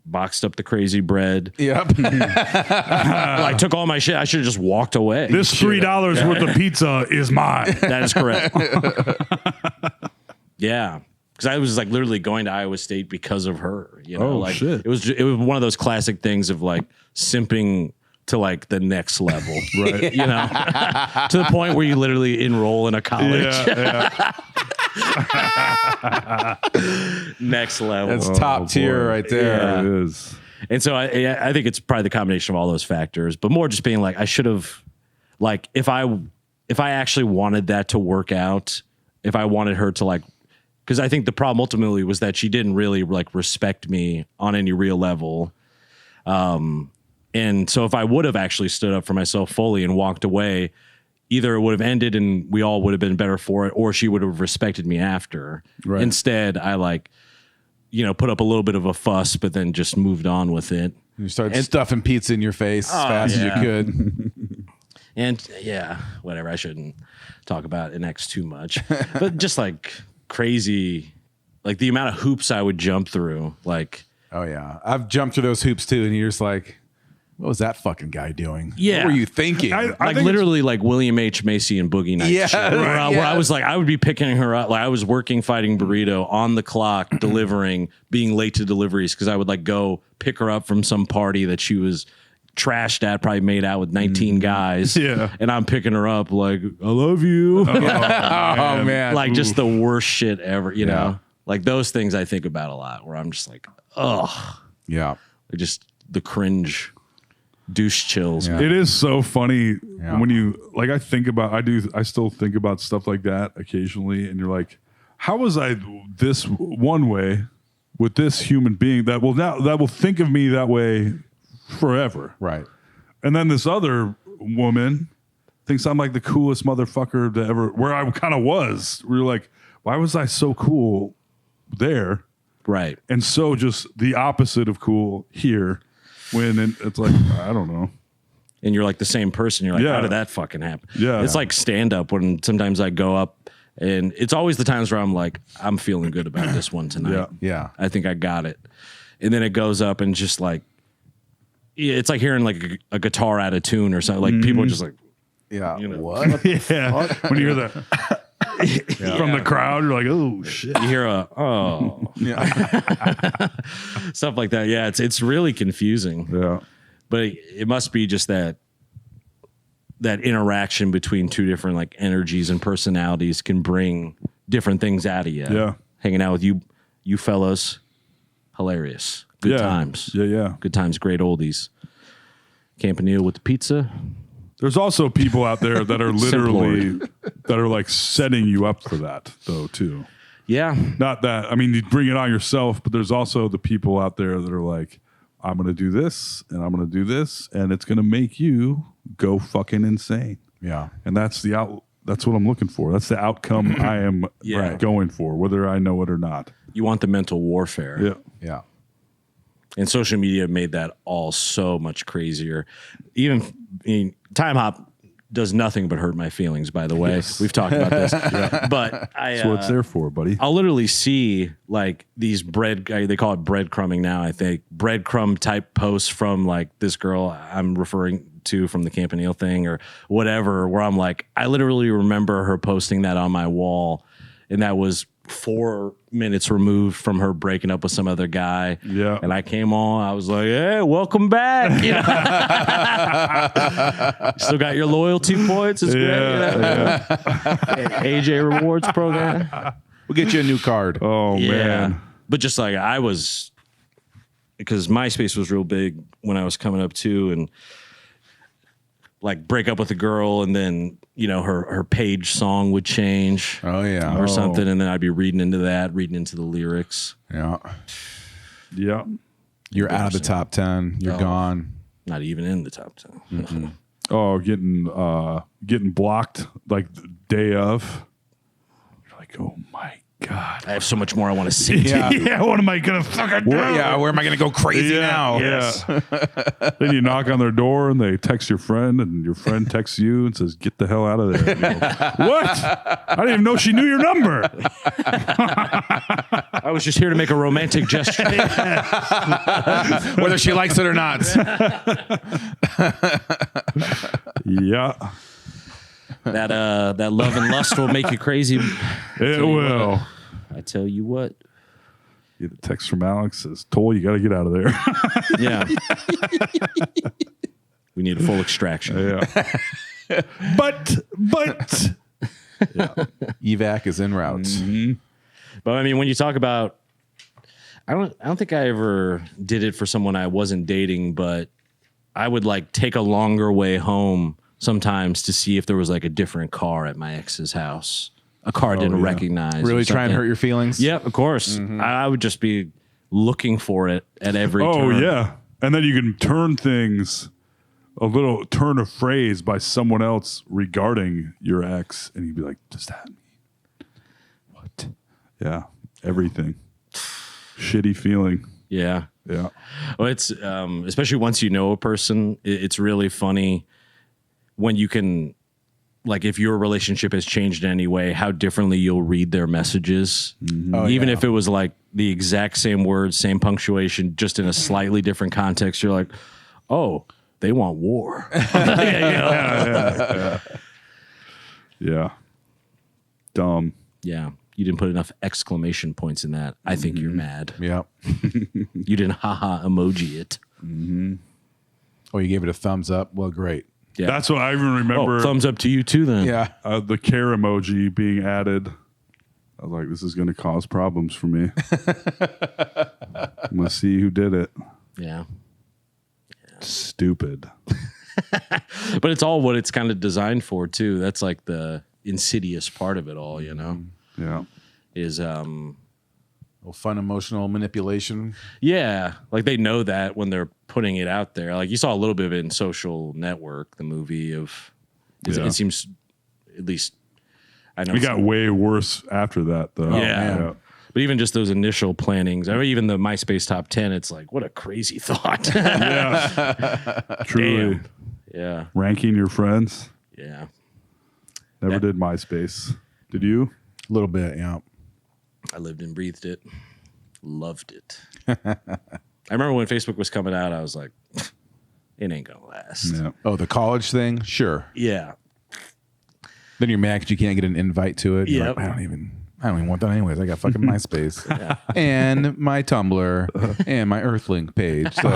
boxed up the crazy bread. Yep. Like took all my shit. I should have just walked away. This $3 worth of pizza is mine. That is correct. Yeah. Because I was like literally going to Iowa State because of her. Shit. It was one of those classic things of like simping to like the next level. Right. To the point where you literally enroll in a college. Yeah. Next level. That's top tier right there. Yeah. It is. And so I think it's probably the combination of all those factors, but more just being like, I should have, like, if I actually wanted that to work out, if I wanted her to like, because I think the problem ultimately was that she didn't really like respect me on any real level. And so if I would have actually stood up for myself fully and walked away, either it would have ended and we all would have been better for it, or she would have respected me after. Right. Instead, I put up a little bit of a fuss, but then just moved on with it. You started stuffing pizza in your face as fast as you could. And yeah, whatever. I shouldn't talk about NX too much, but just like crazy, like the amount of hoops I would jump through. Like, Oh yeah, I've jumped through those hoops too, and you're just like, what was that fucking guy doing? Yeah. What were you thinking? I like think literally like William H. Macy and Boogie Nights. Yeah, shit, where I was like, I would be picking her up. Like I was working Fighting Burrito on the clock, delivering, being late to deliveries because I would like go pick her up from some party that she was trash dad probably made out with 19 guys. Yeah. And I'm picking her up like, I love you. Oh man. Like just the worst shit ever, you know? Like those things I think about a lot where I'm just like, ugh. Yeah. Just the cringe douche chills. Yeah. It is so funny Yeah. when you like. I still think about stuff like that occasionally, and you're like, how was I this one way with this human being that will think of me that way forever, Right. and then this other woman thinks I'm like the coolest motherfucker to ever. Where I kind of was, where you're like, why was I so cool there, Right. and so just the opposite of cool here? When it's like, I don't know. And you're like the same person. You're like, Yeah. how did that fucking happen? Yeah. It's like stand up when sometimes I go up and it's always the times where I'm like, I'm feeling good about this one tonight. Yeah. Yeah. I think I got it. And then it goes up and just like, yeah, it's like hearing like a guitar out of tune or something. Like people are just like, Yeah. You know. What? Yeah. When you hear that from the crowd, you're like, oh shit. you hear stuff like that. Yeah. It's really confusing. Yeah. But it must be just that interaction between two different like energies and personalities can bring different things out of you. Yeah. Hanging out with you fellas, hilarious. Good Yeah. times. Yeah, yeah. Good times, great oldies. Campanile with the pizza. There's also people out there that are literally that are like setting you up for that though too. Yeah. Not that, I mean, you bring it on yourself, but there's also the people out there that are like, I'm going to do this and I'm going to do this and it's going to make you go fucking insane. Yeah. And that's that's what I'm looking for. That's the outcome I am Yeah. going for, whether I know it or not. You want the mental warfare. Yeah. Yeah. And social media made that all so much crazier. Even Time Hop does nothing but hurt my feelings, by the way. Yes. We've talked about this. But That's what it's there for, buddy. I'll literally see like these they call it breadcrumbing now, I think. Breadcrumb type posts from like this girl I'm referring to from the Campanile thing or whatever, where I'm like, I literally remember her posting that on my wall. And that was 4 minutes removed from her breaking up with some other guy. Yeah. And I came on, I was like, hey, welcome back. You know? Still got your loyalty points. It's great. You know? AJ Rewards program. We'll get you a new card. Oh, man. But just like because MySpace was real big when I was coming up too, and like break up with a girl and then, you know, her page song would change Oh, yeah. or something. And then I'd be reading into the lyrics. Yeah. Yeah. You're out of the top 10. You're gone. Not even in the top 10. Oh, getting blocked like the day of. You're like, oh my God. I have so much more I want to see. Yeah. Yeah, what am I gonna fucking do? Yeah, where am I going to go crazy now? Yes. Then you knock on their door and they text your friend, and your friend texts you and says, "Get the hell out of there." And you go, what? I didn't even know she knew your number. I was just here to make a romantic gesture. Whether she likes it or not. Yeah, that love and lust will make you crazy. it will. I tell you what. Get a text from Alex says, "Toll, you got to get out of there." Yeah. We need a full extraction. Yeah. But. Evac is en route. But I mean, when you talk about, I don't think I ever did it for someone I wasn't dating, but I would like take a longer way home sometimes to see if there was like a different car at my ex's house, a car I didn't recognize. Really or try and something. hurt your feelings? Yeah, of course. I would just be looking for it at every Oh turn. yeah, and then you can turn things turn a phrase by someone else regarding your ex, and you'd be like, "Does that mean what?" Yeah, everything. Shitty feeling. Yeah. Yeah. Well, it's especially once you know a person, it's really funny when you can, like, if your relationship has changed in any way, how differently you'll read their messages. Oh, Even yeah. if it was like the exact same words, same punctuation, just in a slightly different context, you're like, oh, they want war. Yeah. Dumb. Yeah. You didn't put enough exclamation points in that. I think you're mad. Yeah. You didn't haha emoji it. Oh, you gave it a thumbs up. Well, great. Yeah. That's what I even remember. Oh, thumbs up to you too then. Yeah. The care emoji being added. I was like, this is going to cause problems for me. I'm going to see who did it. Yeah. Stupid. But it's all what it's kind of designed for too. That's like the insidious part of it all, you know. Yeah. Is Well, fun emotional manipulation. yeah, like they know that when they're putting it out there. Like you saw a little bit of it in Social Network, the movie of Yeah. it seems at least I know It got way worse after that, though. Yeah. But even just those initial plannings, or even the MySpace top 10, it's like, what a crazy thought. Yeah. Truly. Damn. Yeah. Ranking your friends. Yeah. Never did MySpace. Did you? A little bit, yeah. I lived and breathed it. Loved it. I remember when Facebook was coming out, I was like, it ain't gonna last. Yeah. Oh, the college thing? Sure. Yeah. Then you're mad because you can't get an invite to it. You're Yep. like, I don't even want that anyways. I got fucking MySpace and my Tumblr and my Earthlink page. So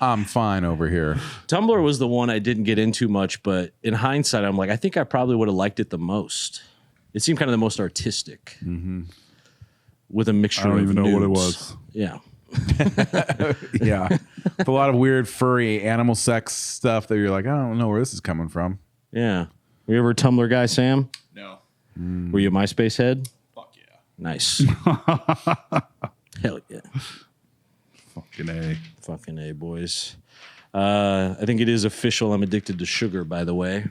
I'm fine over here. Tumblr was the one I didn't get into much, but in hindsight, I'm like, I think I probably would have liked it the most. It seemed kind of the most artistic with a mixture I don't of even know what it nudes. was. Yeah. Yeah. With a lot of weird furry animal sex stuff that you're like, I don't know where this is coming from. Yeah. Were you ever a Tumblr guy, Sam? No. Were you a MySpace head? Fuck yeah. Nice. Hell yeah. Fucking A. Fucking A, boys. I think it is official. I'm addicted to sugar, by the way.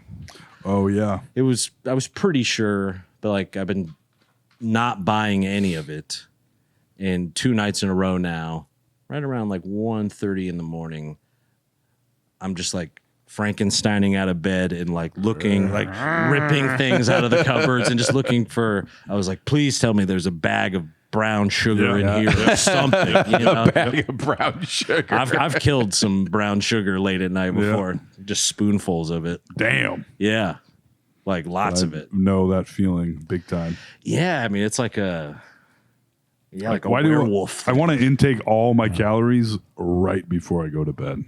Oh, yeah. I was pretty sure, but like I've been not buying any of it. And 2 nights in a row now, right around like 1:30 in the morning, I'm just like Frankensteining out of bed and like looking, like ripping things out of the cupboards and just looking for, I was like, please tell me there's a bag of brown sugar in here or something. You know? Bag of brown sugar. I've killed some brown sugar late at night before, just spoonfuls of it. Damn. Yeah. Like lots of it. Know that feeling big time. Yeah. I mean, it's like a Why werewolf. I want to intake all my calories right before I go to bed.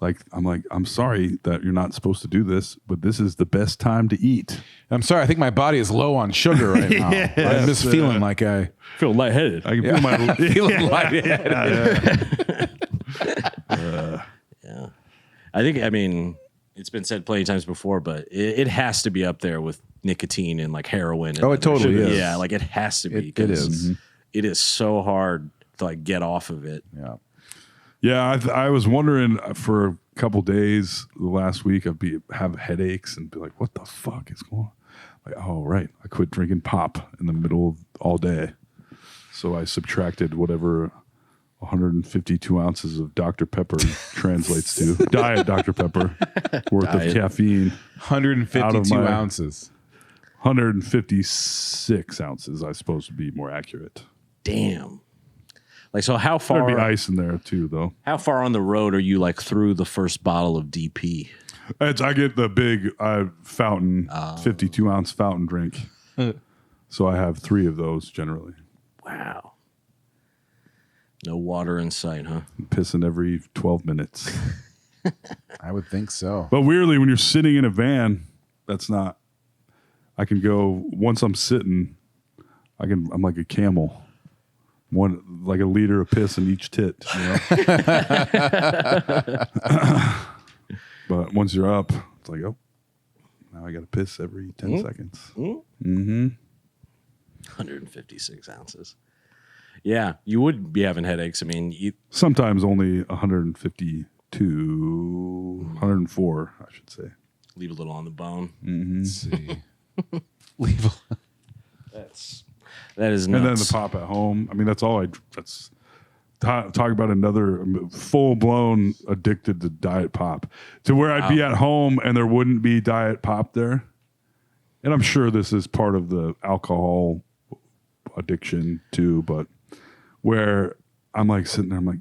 I'm sorry that you're not supposed to do this, but this is the best time to eat. I'm sorry. I think my body is low on sugar right now. I'm just feeling like I feel lightheaded. I can feel my feeling lightheaded. Yeah. I mean, it's been said plenty of times before, but it has to be up there with nicotine and like heroin. And Oh, it totally sugar. is. Yeah, like it has to be. It 'cause is. It is so hard to like get off of it. Yeah. Yeah, I was wondering for a couple days the last week I'd have headaches and be like, what the fuck is going on? Like, oh right, I quit drinking pop in the middle of all day. So I subtracted whatever 152 ounces of Dr. Pepper translates to. Diet Dr. Pepper worth of caffeine. 152 my- ounces. 156 ounces, I suppose, to be more accurate. Damn. Like, so how There'd be far? ice in there too, though. How far on the road are you like through the first bottle of DP? I get the big fountain, 52-ounce fountain drink. So I have 3 of those generally. Wow. No water in sight, huh? I'm pissing every 12 minutes. I would think so. But weirdly, when you're sitting in a van, that's not. I can go once I'm sitting. I'm like a camel. One like a liter of piss in each tit. You know? But once you're up, it's like, oh, now I got to piss every 10 seconds. 156 ounces. Yeah, you would be having headaches. I mean, Sometimes only 152, 104, I should say. leave a little on the bone. Let's see. Leave a That is nuts. And then the pop at home. I mean, that's all that's talk about another full blown addicted to diet pop to where I'd be at home and there wouldn't be diet pop there. And I'm sure this is part of the alcohol addiction too, but where I'm like sitting there, I'm like,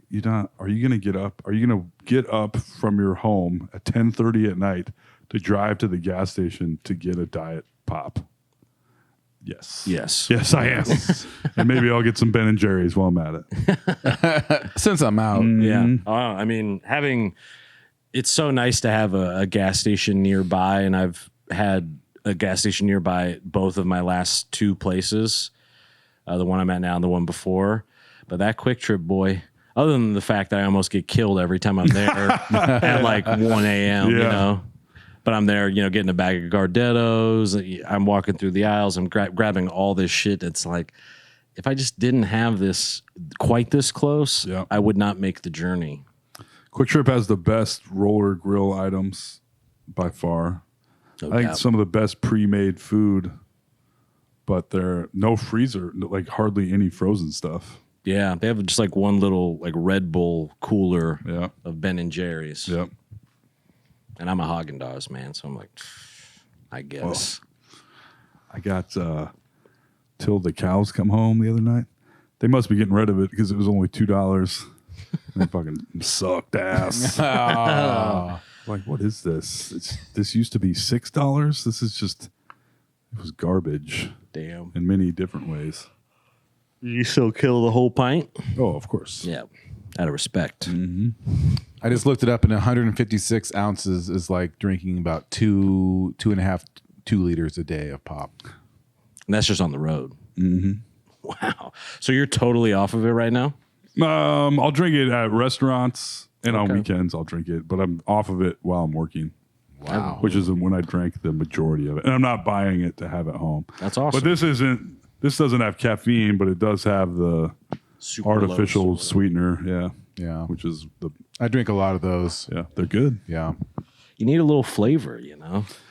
are you going to get up? Are you going to get up from your home at 10:30 at night to drive to the gas station to get a diet pop? Yes. Yes. Yes, I am. And maybe I'll get some Ben and Jerry's while I'm at it. Since I'm out. Yeah. I mean, it's so nice to have a gas station nearby, and I've had a gas station nearby both of my last two places, the one I'm at now and the one before. But that Quick Trip, boy, other than the fact that I almost get killed every time I'm there at like 1 a.m., you know. But I'm there, getting a bag of Gardettos. I'm walking through the aisles. I'm grabbing all this shit. It's like, if I just didn't have this quite this close, I would not make the journey. Quick Trip has the best roller grill items by far. I think some of the best pre-made food, but they're no freezer, like hardly any frozen stuff. Yeah, they have just like one little like Red Bull cooler of Ben and Jerry's. Yep. And I'm a Haagen-Dazs man, so I'm like, I guess. Well, I got till the cows come home the other night. They must be getting rid of it because it was only $2. And they fucking sucked ass. Like, what is this? This used to be $6. This is just, it was garbage. Damn. In many different ways. You still kill the whole pint? Oh, of course. Yeah. Out of respect. Mm-hmm. I just looked it up, and 156 ounces is like drinking about 2.5 liters a day of pop. And that's just on the road. Mm-hmm. Wow. So you're totally off of it right now? I'll drink it at restaurants, and on weekends I'll drink it, but I'm off of it while I'm working. Wow. Which is when I drank the majority of it. And I'm not buying it to have at home. That's awesome. But this doesn't have caffeine, but it does have the Super artificial sweetener. Yeah. Yeah. Which is I drink a lot of those. Yeah, they're good. Yeah. You need a little flavor,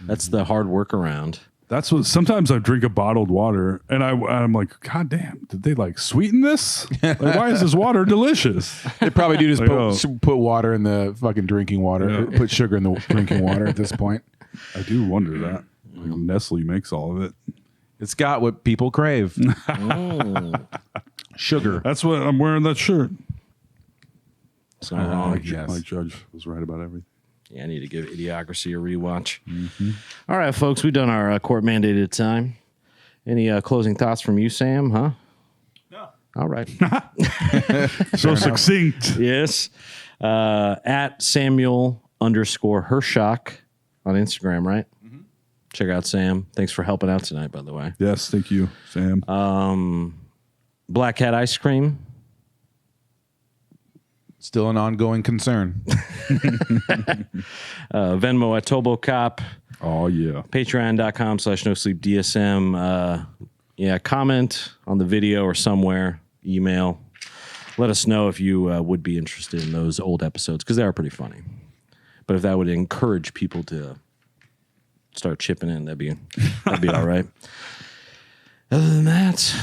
That's the hard workaround. That's what sometimes I drink a bottled water and I'm like, God damn, did they like sweeten this? Like, why is this water delicious? They probably do just Like, put water in the fucking drinking water. Yeah. Put sugar in the drinking water at this point. I do wonder that. Like, Nestle makes all of it. It's got what people crave. Sugar. That's what I'm wearing that shirt. It's not wrong. Mike Judge was right about everything. Yeah, I need to give Idiocracy a rewatch. Mm-hmm. All right, folks, we've done our court-mandated time. Any closing thoughts from you, Sam, huh? No. All right. So succinct. Yes. At Samuel_Hershock on Instagram, right? Mm-hmm. Check out Sam. Thanks for helping out tonight, by the way. Yes, thank you, Sam. Black Cat Ice Cream. Still an ongoing concern. Venmo at ToboCop. Oh, yeah. Patreon.com/NoSleepDSM. Comment on the video or somewhere. Email. Let us know if you would be interested in those old episodes because they are pretty funny. But if that would encourage people to start chipping in, that'd be all right. Other than that,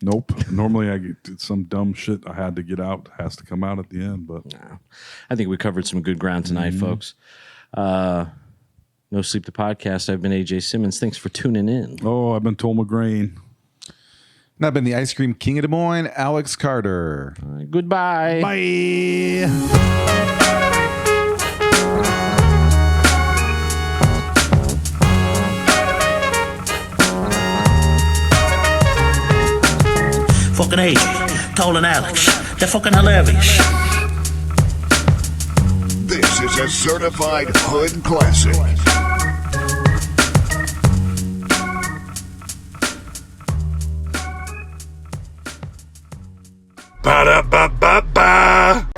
nope. Normally I get some dumb shit I had to get out has to come out at the end, but I think we covered some good ground tonight, folks. No Sleep the Podcast. I've been AJ Simmons. Thanks for tuning in. Oh, I've been Tom McGrain. And I've been the Ice Cream King of Des Moines, Alex Carter. Goodbye. Bye. Fucking AJ, Toll and Alex. They're fucking hilarious. This is a certified hood classic. Ba-da-ba-ba-ba.